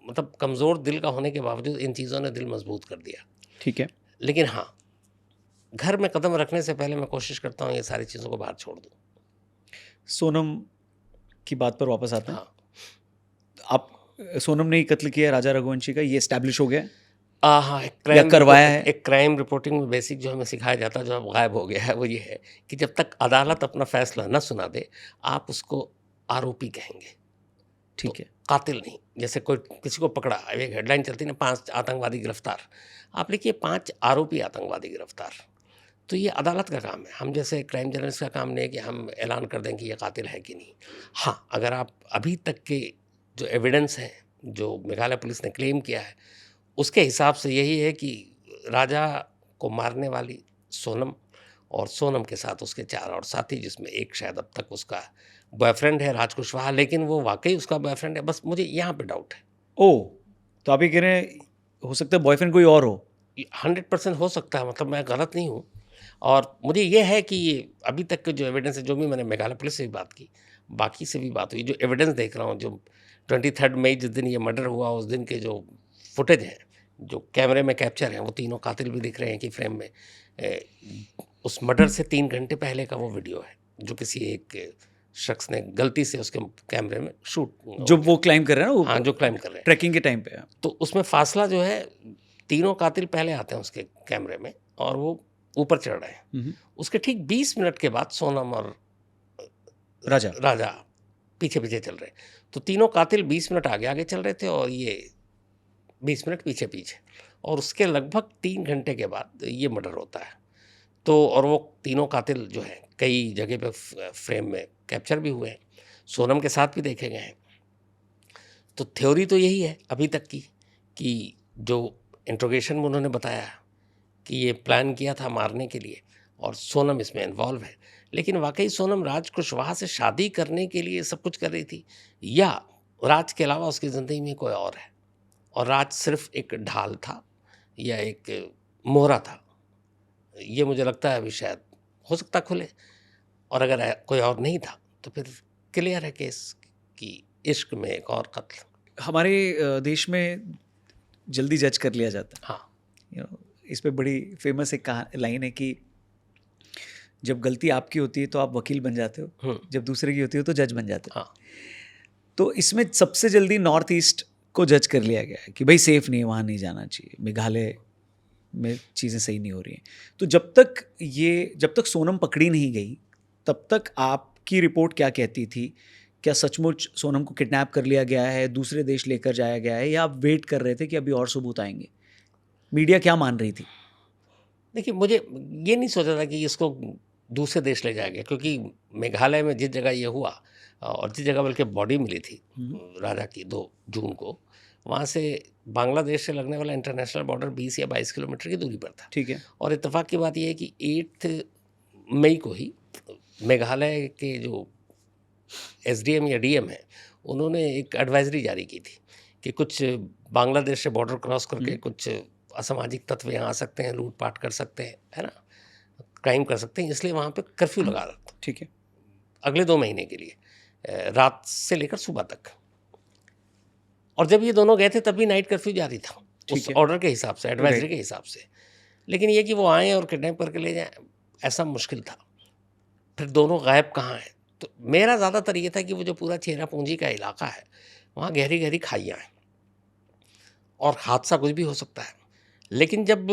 मतलब कमज़ोर दिल का होने के बावजूद इन चीज़ों ने दिल मजबूत कर दिया। ठीक है। लेकिन हाँ, घर में कदम रखने से पहले मैं कोशिश करता हूँ ये सारी चीज़ों को बाहर छोड़ दूँ। सोनम की बात पर वापस आते हैं। हाँ, आप सोनम ने ही कत्ल किया राजा रघुवंशी का, ये एस्टैब्लिश हो गया? हाँ, या करवाया है? एक क्राइम रिपोर्टिंग में बेसिक जो हमें सिखाया जाता है, जो अब गायब हो गया है, वो ये है कि जब तक अदालत अपना फैसला न सुना दे, आप उसको आरोपी कहेंगे, ठीक है। कातिल नहीं। जैसे कोई किसी को पकड़ा, एक हेडलाइन चलती ना, 5 आतंकवादी गिरफ्तार, आप लिखिए 5 आरोपी आतंकवादी गिरफ्तार। तो ये अदालत का काम है। हम जैसे क्राइम जर्नलिस्ट का काम नहीं है कि हम ऐलान कर दें कि ये कातिल है कि नहीं। हाँ, अगर आप अभी तक के जो एविडेंस है, जो मेघालय पुलिस ने क्लेम किया है, उसके हिसाब से यही है कि राजा को मारने वाली सोनम और सोनम के साथ उसके 4 और साथी, जिसमें एक शायद अब तक उसका बॉयफ्रेंड है राज कुशवाहा, लेकिन वो वाकई उसका बॉयफ्रेंड है, बस मुझे यहाँ पे डाउट है। ओह, तो आप ये कह रहे हैं हो सकता है बॉयफ्रेंड कोई और हो? 100% हो सकता है, मतलब मैं गलत नहीं हूँ। और मुझे ये है कि ये अभी तक के जो एविडेंस है, जो भी मैंने मेघालय पुलिस से भी बात की, बाकी से भी बात हुई, जो एविडेंस देख रहा हूँ, जो 23 मई जिस दिन ये मर्डर हुआ उस दिन के जो फुटेज हैं, जो कैमरे में कैप्चर हैं, वो तीनों कातिल भी दिख रहे हैं कि फ्रेम में उस मर्डर से 3 घंटे पहले का वो वीडियो है, जो किसी एक शख्स ने गलती से उसके कैमरे में शूट, जो वो क्लाइम कर रहे हैं ना, हाँ, जो क्लाइम कर रहे हैं, ट्रैकिंग के टाइम पे। तो उसमें फासला जो है, तीनों कातिल पहले आते हैं उसके कैमरे में और वो ऊपर चढ़ रहे हैं। उसके ठीक 20 मिनट के बाद सोनम और राजा पीछे पीछे चल रहे हैं। तो तीनों कातिल 20 मिनट आगे आगे चल रहे थे और ये 20 मिनट पीछे पीछे, और उसके लगभग 3 घंटे के बाद ये मर्डर होता है। तो और वो तीनों कातिल जो हैं कई जगह पे फ्रेम में कैप्चर भी हुए हैं, सोनम के साथ भी देखे गए हैं। तो थ्योरी तो यही है अभी तक की, कि जो इंट्रोगेशन में उन्होंने बताया कि ये प्लान किया था मारने के लिए और सोनम इसमें इन्वॉल्व है, लेकिन वाकई सोनम राज कुशवाहा से शादी करने के लिए सब कुछ कर रही थी, या राज के अलावा उसकी ज़िंदगी में कोई और है और राज सिर्फ एक ढाल था या एक मोहरा था। ये मुझे लगता है अभी शायद हो सकता खुले, और अगर कोई और नहीं था तो फिर क्लियर है केस कि इश्क में एक और कत्ल। हमारे देश में जल्दी जज कर लिया जाता है। हाँ, इस पे बड़ी फेमस एक लाइन है कि जब गलती आपकी होती है तो आप वकील बन जाते हो, जब दूसरे की होती है तो जज बन जाते हो। हाँ, तो इसमें सबसे जल्दी नॉर्थ ईस्ट को जज कर लिया गया है कि भाई सेफ नहीं है, वहाँ नहीं जाना चाहिए, मेघालय में चीज़ें सही नहीं हो रही हैं। तो जब तक सोनम पकड़ी नहीं गई तब तक आपकी रिपोर्ट क्या कहती थी? क्या सचमुच सोनम को किडनैप कर लिया गया है, दूसरे देश लेकर जाया गया है, या आप वेट कर रहे थे कि अभी और सबूत आएंगे? मीडिया क्या मान रही थी? देखिए, मुझे ये नहीं सोचा था कि इसको दूसरे देश ले जाएंगे, क्योंकि मेघालय में जिस जगह ये हुआ और जिस जगह बल्कि बॉडी मिली थी राजा की 2 जून को, वहाँ से बांग्लादेश से लगने वाला इंटरनेशनल बॉर्डर 20 या 22 किलोमीटर की दूरी पर था। ठीक है। और इत्तेफाक की बात यह है कि 8 मई को ही मेघालय के जो एसडीएम या डीएम है, उन्होंने एक एडवाइजरी जारी की थी कि कुछ बांग्लादेश से बॉर्डर क्रॉस करके कुछ असामाजिक तत्व यहाँ आ सकते हैं, लूटपाट कर सकते हैं, है ना, क्राइम कर सकते हैं, इसलिए वहाँ पे कर्फ्यू लगा रखा। ठीक है। अगले 2 महीने के लिए, रात से लेकर सुबह तक। और जब ये दोनों गए थे तब भी नाइट कर्फ्यू जारी था उस ऑर्डर के हिसाब से, एडवाइजरी के हिसाब से। लेकिन ये कि वो आए और किडनैप करके ले जाएं, ऐसा मुश्किल था। फिर दोनों गायब कहाँ हैं? तो मेरा ज़्यादातर ये था कि वो जो पूरा चेरा पूंजी का इलाका है, वहाँ गहरी गहरी खाइयाँ हैं और हादसा कुछ भी हो सकता है। लेकिन जब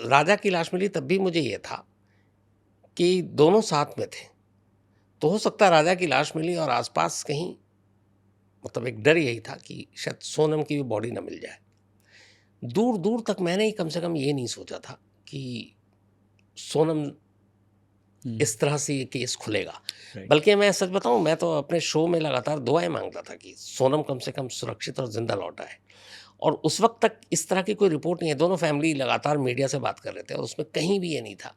राजा की लाश मिली तब भी मुझे ये था कि दोनों साथ में थे, तो हो सकता है राजा की लाश मिली और आसपास कहीं, मतलब एक डर यही था कि शायद सोनम की भी बॉडी ना मिल जाए। दूर दूर तक मैंने ही कम से कम ये नहीं सोचा था कि सोनम इस तरह से ये केस खुलेगा। बल्कि मैं सच बताऊं, मैं तो अपने शो में लगातार दुआएं मांगता था कि सोनम कम से कम सुरक्षित और जिंदा लौट आए। और उस वक्त तक इस तरह की कोई रिपोर्ट नहीं है। दोनों फैमिली लगातार मीडिया से बात कर रहे थे और उसमें कहीं भी ये नहीं था,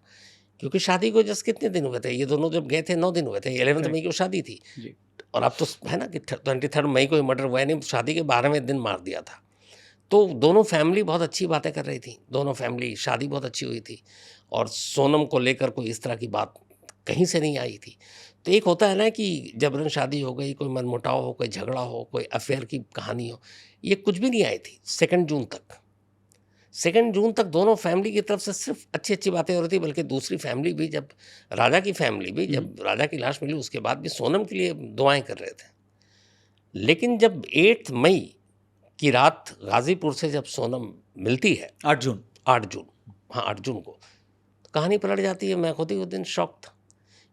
क्योंकि शादी को जस्ट कितने दिन हुए थे, ये दोनों जब गए थे 9 दिन हुए थे, 11 मई को शादी थी। और अब तो है ना कि 23 मई को ही मर्डर हुआ है, नहीं शादी के 12वें दिन मार दिया था। तो दोनों फैमिली बहुत अच्छी बातें कर रही थी, दोनों फैमिली, शादी बहुत अच्छी हुई थी और सोनम को लेकर कोई इस तरह की बात कहीं से नहीं आई थी। तो एक होता है ना कि जबरन शादी हो गई, कोई मनमुटाव हो, कोई झगड़ा हो, कोई अफेयर की कहानी हो, ये कुछ भी नहीं आई थी। 2 जून तक दोनों फैमिली की तरफ से सिर्फ अच्छी अच्छी बातें हो रही थी। बल्कि दूसरी फैमिली भी, जब राजा की फैमिली भी, जब राजा की लाश मिली उसके बाद भी सोनम के लिए दुआएं कर रहे थे। लेकिन जब 8 मई की रात गाजीपुर से जब सोनम मिलती है, 8 जून, हाँ 8 जून को कहानी पलट जाती है। मैं खुद ही उस दिन शॉक था,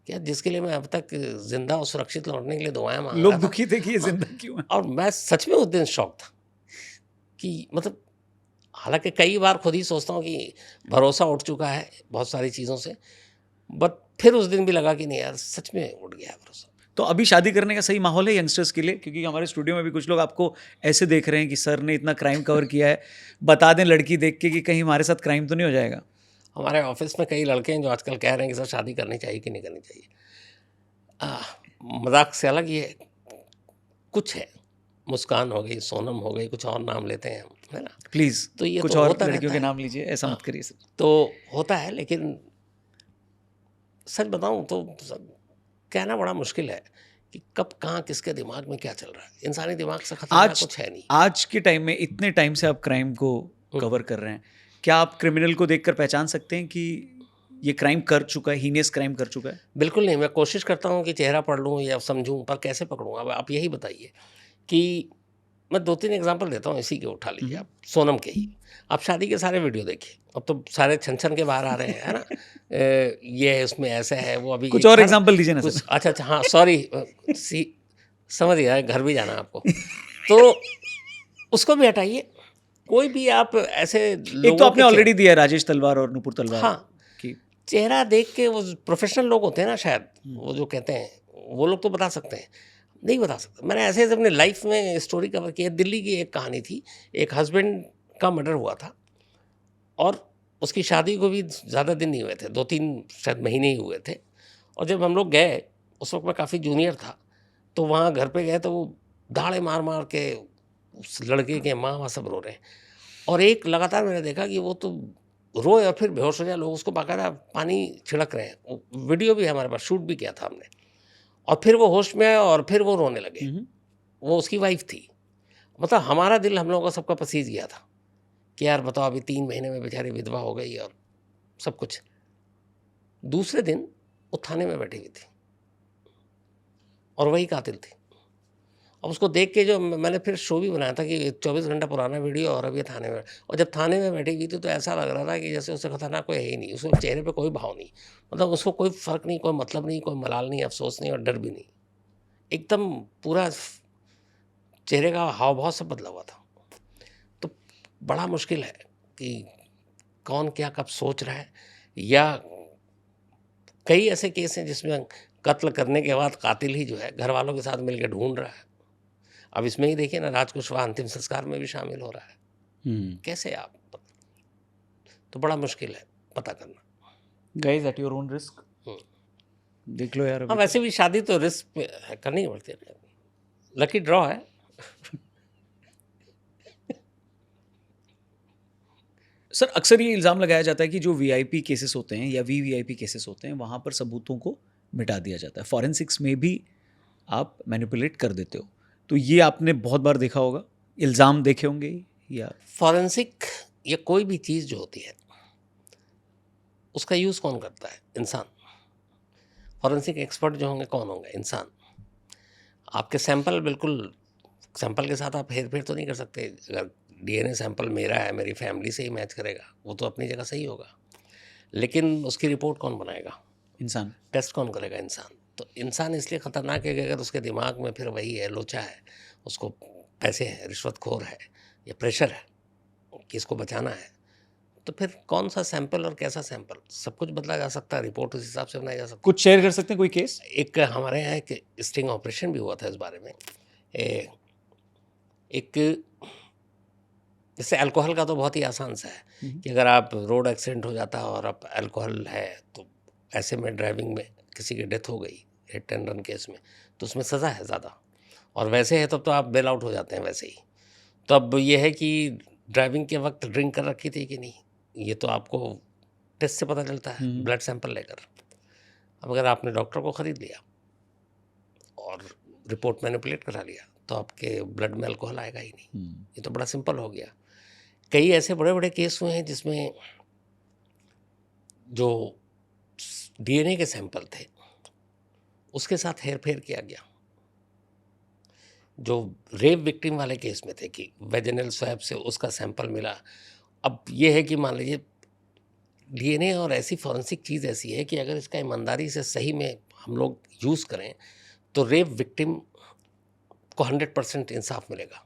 क्या जिसके लिए मैं अब तक जिंदा और सुरक्षित लौटने के लिए दुआएं मांग रहा था, लोग दुखी थे कि ये जिंदा क्यों है। और मैं सच में उस दिन शॉक था कि मतलब, हालांकि कई बार खुद ही सोचता हूँ कि भरोसा उठ चुका है बहुत सारी चीज़ों से, बट फिर उस दिन भी लगा कि नहीं यार, सच में उठ गया है भरोसा। तो अभी शादी करने का सही माहौल है यंगस्टर्स के लिए? क्योंकि हमारे स्टूडियो में भी कुछ लोग आपको ऐसे देख रहे हैं कि सर ने इतना क्राइम कवर किया है, बता दें लड़की देख के कि कहीं हमारे साथ क्राइम तो नहीं हो जाएगा। हमारे ऑफिस में कई लड़के हैं जो आजकल कह रहे हैं कि सर शादी करनी चाहिए कि नहीं करनी चाहिए। मजाक से अलग ये कुछ है, मुस्कान हो गई, सोनम हो गई, कुछ और नाम लेते हैं हम, है ना। प्लीज तो ये कुछ तो और होता लड़कियों रहता के है। नाम लीजिए, ऐसा मत हाँ, करिए सर। तो होता है, लेकिन सच बताऊं तो कहना बड़ा मुश्किल है कि कब कहाँ किसके दिमाग में क्या चल रहा है। इंसानी दिमाग से खतरनाक आज कुछ है नहीं। आज के टाइम में इतने टाइम से आप क्राइम को कवर कर रहे हैं, क्या आप क्रिमिनल को देखकर पहचान सकते हैं कि ये क्राइम कर चुका है, हीनियस क्राइम कर चुका है? बिल्कुल नहीं, मैं कोशिश करता हूँ कि चेहरा पढ़ लूँ या समझूँ, पर कैसे पकड़ूँ? अब आप यही बताइए कि मैं 2-3 एग्ज़ाम्पल देता हूँ, इसी के उठा लीजिए आप, सोनम के ही। आप शादी के सारे वीडियो देखिए, अब तो सारे छन-छन के बाहर आ रहे हैं, है ना? ये उसमें ऐसा है, वो अभी कुछ एक और हर एग्जांपल दीजिए ना कुछ सर। अच्छा, हाँ, सॉरी, समझ गया, घर भी जाना है आपको। तो उसको भी हटाइए, कोई भी आप ऐसे एक तो लोगों आपने के ऑलरेडी दिया है राजेश तलवार और नुपुर तलवार हाँ, की। चेहरा देख के वो प्रोफेशनल लोग होते हैं ना शायद, वो जो कहते हैं, वो लोग तो बता सकते हैं, नहीं बता सकते। मैंने ऐसे-ऐसे अपनी लाइफ में स्टोरी कवर की है। दिल्ली की एक कहानी थी, एक हस्बैंड का मर्डर हुआ था और उसकी शादी को भी ज़्यादा दिन नहीं हुए थे, 2-3 शायद महीने ही हुए थे। और जब हम लोग गए, उस वक़्त मैं काफ़ी जूनियर था, तो वहाँ घर पे गए तो वो दाड़े मार-मार के उस लड़के के माँ-वाँ सब रो रहे हैं। और एक लगातार मैंने देखा कि वो तो रोए और फिर बेहोश हो जाए, लोग उसको बाकायदा पानी छिड़क रहे हैं। वो वीडियो भी है हमारे पास, शूट भी किया था हमने। और फिर वो होश में आए और फिर वो रोने लगे। वो उसकी वाइफ़ थी। मतलब हमारा दिल हम लोगों का सबका पसीज गया था कि यार बताओ, अभी 3 महीने में बेचारी विधवा हो गई और सब कुछ। दूसरे दिन वो थाने में बैठी हुई थी और वही कातिल थी। अब उसको देख के जो मैंने फिर शो भी बनाया था कि 24 घंटा पुराना वीडियो और अब ये थाने में। और जब थाने में बैठी हुई थी तो ऐसा लग रहा था कि जैसे उससे खतरनाक कोई है ही नहीं। उसके चेहरे पे कोई भाव नहीं, मतलब उसको कोई फ़र्क नहीं, कोई मतलब नहीं, कोई मलाल नहीं, अफ़सोस नहीं और डर भी नहीं। एकदम पूरा चेहरे का हाव-भाव सब बदला हुआ था। तो बड़ा मुश्किल है कि कौन क्या कब सोच रहा है, या कई ऐसे केस हैं जिसमें कत्ल करने के बाद कातिल ही जो है घरवालों के साथ मिलके ढूँढ रहा है। अब इसमें ही देखिए ना, राज कुशवाहा अंतिम संस्कार में भी शामिल हो रहा है। कैसे आप, तो बड़ा मुश्किल है पता करना। Guys at your own risk देख लो यार। हाँ, अभी वैसे भी शादी तो रिस्क है, करनी ही पड़ती है। लकी ड्रॉ है। सर अक्सर ये इल्ज़ाम लगाया जाता है कि जो वीआईपी केसेस होते हैं या वीवीआईपी केसेस होते हैं वहाँ पर सबूतों को मिटा दिया जाता है। फॉरेंसिक्स में भी आप मैनिपुलेट कर देते हो, तो ये आपने बहुत बार देखा होगा, इल्ज़ाम देखे होंगे या? फॉरेंसिक या कोई भी चीज़ जो होती है, उसका यूज़ कौन करता है? इंसान। फॉरेंसिक एक्सपर्ट जो होंगे कौन होंगे? इंसान। आपके सैंपल, बिल्कुल सैंपल के साथ आप हेर-फेर तो नहीं कर सकते। अगर डीएनए सैंपल मेरा है, मेरी फैमिली से ही मैच करेगा, वो तो अपनी जगह सही होगा। लेकिन उसकी रिपोर्ट कौन बनाएगा? इंसान। टेस्ट कौन करेगा? इंसान। तो इंसान इसलिए खतरनाक है कि अगर उसके दिमाग में फिर वही है, लोचा है, उसको पैसे हैं, रिश्वतखोर है या प्रेशर है कि इसको बचाना है, तो फिर कौन-सा सैंपल और कैसा सैंपल, सब कुछ बदला जा सकता है, रिपोर्ट उस हिसाब से बनाई जा सकती है। कुछ शेयर कर सकते हैं कोई केस? एक हमारे यहाँ एक स्टिंग ऑपरेशन भी हुआ था इस बारे में। एक जैसे अल्कोहल का तो बहुत ही आसान सा है कि अगर आप रोड एक्सीडेंट हो जाता है और आप अल्कोहल है, तो ऐसे में ड्राइविंग में किसी की डेथ हो गई हिट एंड रन केस में, तो उसमें सज़ा है ज़्यादा। और वैसे है तब तो आप बेल आउट हो जाते हैं वैसे ही। तो अब ये है कि ड्राइविंग के वक्त ड्रिंक कर रखी थी कि नहीं, ये तो आपको टेस्ट से पता चलता है, ब्लड सैंपल लेकर। अब अगर आपने डॉक्टर को ख़रीद लिया और रिपोर्ट मैनिपुलेट करा लिया, तो आपके ब्लड में अल्कोहल आएगा ही नहीं। ये तो बड़ा सिंपल हो गया। कई ऐसे बड़े-बड़े केस हुए हैं जिसमें जो डीएनए के सैंपल थे, उसके साथ हेर-फेर किया गया। जो रेप विक्टिम वाले केस में थे कि वेजिनल स्वैब से उसका सैंपल मिला। अब ये है कि मान लीजिए डीएनए और ऐसी फॉरेंसिक चीज़ ऐसी है कि अगर इसका ईमानदारी से सही में हम लोग यूज़ करें, तो रेप विक्टिम को 100% इंसाफ मिलेगा।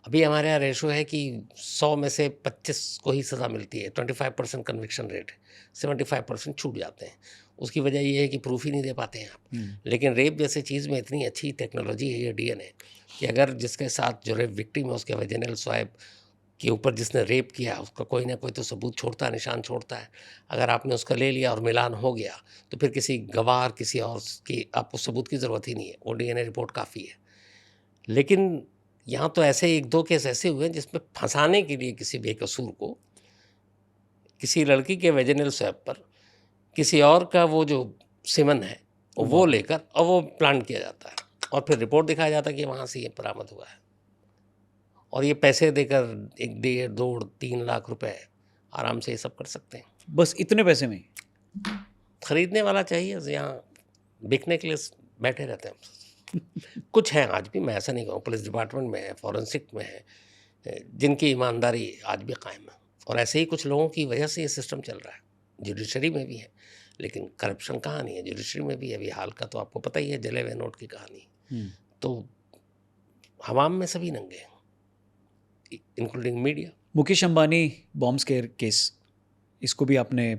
अभी हमारे यहाँ रेशो है कि 100 में से 25 को ही सज़ा मिलती है, 25% कन्विक्शन रेट है, 75% छूट जाते हैं। उसकी वजह ये है कि प्रूफ ही नहीं दे पाते हैं आप। लेकिन रेप जैसे चीज़ में इतनी अच्छी टेक्नोलॉजी है, ये डीएनए, कि अगर जिसके साथ जो रेप विक्टिम है उसके वेजिनल स्वाब के ऊपर जिसने रेप किया उसका कोई ना कोई तो सबूत छोड़ता है, निशान छोड़ता है। अगर आपने उसका ले लिया और मिलान हो गया तो फिर किसी गवाह किसी और की आपको सबूत की ज़रूरत ही नहीं है, वो डीएनए रिपोर्ट काफ़ी है। लेकिन यहाँ तो ऐसे 1-2 केस ऐसे हुए हैं जिसमें फंसाने के लिए किसी बेकसूर को किसी लड़की के वेजिनल स्वैब पर किसी और का वो जो सीमन है वो लेकर और वो प्लांट किया जाता है और फिर रिपोर्ट दिखाया जाता है कि वहाँ से ये बरामद हुआ है। और ये पैसे देकर 1, 1.5, 2, 3 लाख रुपए आराम से ये सब कर सकते हैं। बस इतने पैसे में? खरीदने वाला चाहिए, यहाँ बिकने के लिए बैठे रहते हैं। कुछ हैं आज भी, मैं ऐसा नहीं कहूँ, पुलिस डिपार्टमेंट में है, फॉरेंसिक में है, जिनकी ईमानदारी आज भी कायम है। और ऐसे ही कुछ लोगों की वजह से ये सिस्टम चल रहा है। जुडिशरी में भी है, लेकिन करप्शन कहाँ नहीं है, जुडिशरी में भी है। अभी हाल का तो आपको पता ही है, जले हुए नोट की कहानी। तो हवाम में सभी नंगे हैं, including media. Mukesh Ambani bomb square case, इसको भी आपने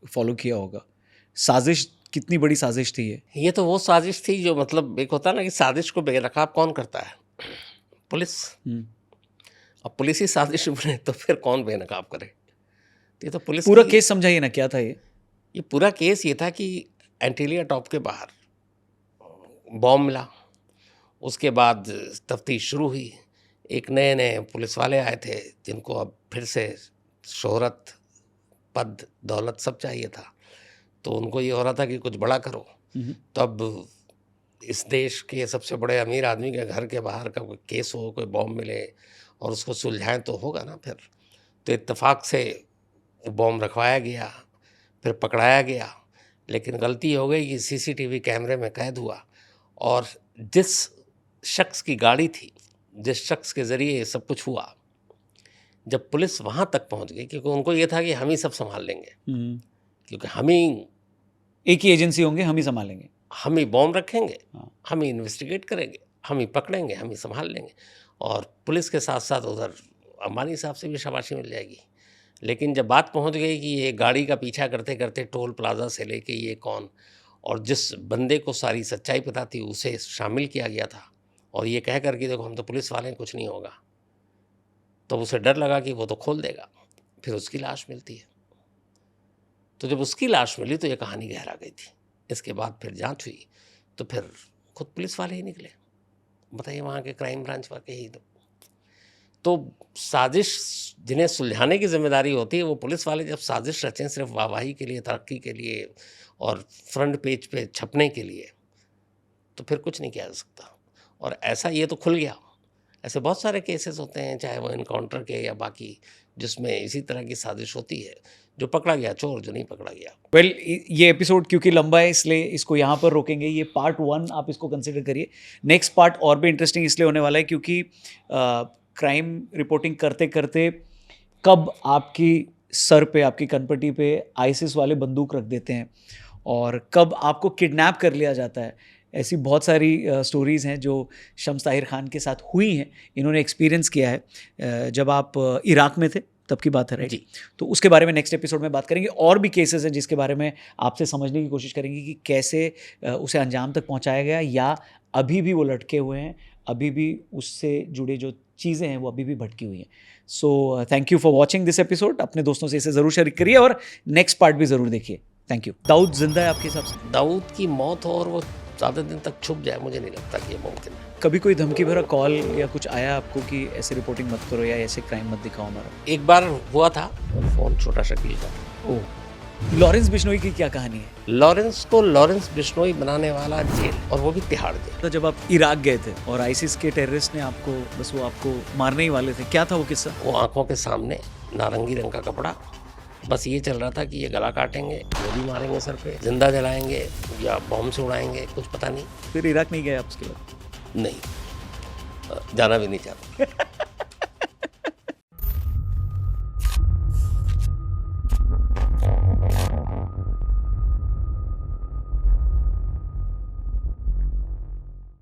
फॉलो किया होगा। साजिश, कितनी बड़ी साजिश थी ये? तो वो साजिश थी जो, मतलब एक होता है ना कि साजिश को बेनकाब कौन करता है? पुलिस। अब पुलिस ही साजिश बने तो फिर कौन बेनकाब करे? ये तो पुलिस। पूरा केस समझाइए ना, क्या था ये पूरा केस ये था कि एंटीलिया टॉप के बाहर बॉम्ब मिला, उसके बाद तफ्तीश शुरू हुई। एक नए पुलिस वाले आए थे जिनको अब फिर से शोहरत, पद, दौलत सब चाहिए था, तो उनको ये हो रहा था कि कुछ बड़ा करो। तो अब इस देश के सबसे बड़े अमीर आदमी के घर के बाहर का कोई केस हो, कोई बॉम्ब मिले और उसको सुलझाएं तो होगा ना फिर। तो इत्तेफाक से बॉम्ब रखवाया गया, फिर पकड़ाया गया, लेकिन गलती हो गई कि सीसीटीवी कैमरे में कैद हुआ और जिस शख्स की गाड़ी थी, जिस शख्स के ज़रिए ये सब कुछ हुआ, जब पुलिस वहाँ तक पहुँच गई, क्योंकि उनको ये था कि हम ही सब संभाल लेंगे, क्योंकि हम ही एक ही एजेंसी होंगे, हम ही संभालेंगे, हम ही बॉम्ब रखेंगे, हम ही इन्वेस्टिगेट करेंगे, हम ही पकड़ेंगे, हम ही संभाल लेंगे। और पुलिस के साथ साथ उधर अंबानी साहब से भी शाबाशी मिल जाएगी। लेकिन जब बात पहुंच गई कि ये गाड़ी का पीछा करते करते टोल प्लाजा से लेके ये कौन, और जिस बंदे को सारी सच्चाई पता थी उसे शामिल किया गया था, और ये कह कर कि देखो हम तो पुलिस वाले हैं, कुछ नहीं होगा, तो उसे डर लगा कि वो तो खोल देगा। फिर उसकी लाश मिलती है। तो जब उसकी लाश मिली तो ये कहानी गहरा गई थी। इसके बाद फिर जांच हुई तो फिर खुद पुलिस वाले ही निकले। बताइए, वहाँ के क्राइम ब्रांच वाले ही। तो साजिश जिन्हें सुलझाने की जिम्मेदारी होती है वो पुलिस वाले जब साजिश रचें सिर्फ वाहवाही के लिए, तरक्की के लिए और फ्रंट पेज पे छपने के लिए, तो फिर कुछ नहीं किया जा सकता। और ऐसा ये तो खुल गया। ऐसे बहुत सारे केसेस होते हैं, चाहे वो इनकाउंटर के या बाकी, जिसमें इसी तरह की साजिश होती है। जो पकड़ा गया चोर, जो नहीं पकड़ा गया। वेल, ये एपिसोड क्योंकि लंबा है इसलिए इसको यहाँ पर रोकेंगे। ये पार्ट 1 आप इसको कंसिडर करिए। नेक्स्ट पार्ट और भी इंटरेस्टिंग इसलिए होने वाला है क्योंकि क्राइम रिपोर्टिंग करते करते कब आपकी सर पे, आपकी कनपट्टी पे आईसिस वाले बंदूक रख देते हैं और कब आपको किडनैप कर लिया जाता है, ऐसी बहुत सारी स्टोरीज़ हैं जो शम्स ताहिर खान के साथ हुई हैं। इन्होंने एक्सपीरियंस किया है। जब आप इराक में थे तब की बात है, राइट? जी। तो उसके बारे में नेक्स्ट एपिसोड में बात करेंगे। और भी केसेस हैं जिसके बारे में आपसे समझने की कोशिश करेंगे कि कैसे उसे अंजाम तक पहुंचाया गया, या अभी भी वो लटके हुए हैं, अभी भी उससे जुड़े जो चीज़ें हैं वो अभी भी भटकी हुई हैं। So thank you for watching this episode. अपने दोस्तों से इसे ज़रूर शेयर करिए और नेक्स्ट पार्ट भी ज़रूर देखिए। Thank you. दाऊद जिंदा है आपके हिसाब से? दाऊद की मौत हो और वो ज़्यादा दिन तक छुप जाए, मुझे नहीं लगता कि ये मुमकिन है। कभी कोई धमकी भरा कॉल या कुछ आया आपको कि ऐसे रिपोर्टिंग मत करो या ऐसे क्राइम मत दिखाओ हमारा? एक बार हुआ था, फ़ोन छोटा शकील का। ओह, लॉरेंस बिश्नोई की क्या कहानी है? लॉरेंस को लॉरेंस बिश्नोई बनाने वाला जेल, और वो भी तिहाड़ जेल। तो जब आप इराक गए थे और आईसिस के टेररिस्ट ने आपको, बस वो आपको मारने ही वाले थे, क्या था वो किस्सा? वो आंखों के सामने नारंगी रंग का कपड़ा, बस ये चल रहा था कि ये गला काटेंगे, गोली मारेंगे सर पे, जिंदा जलाएंगे या बॉम्ब से उड़ाएंगे, कुछ पता नहीं। फिर इराक नहीं गए आप उसके बाद? नहीं, जाना भी नहीं चाहता।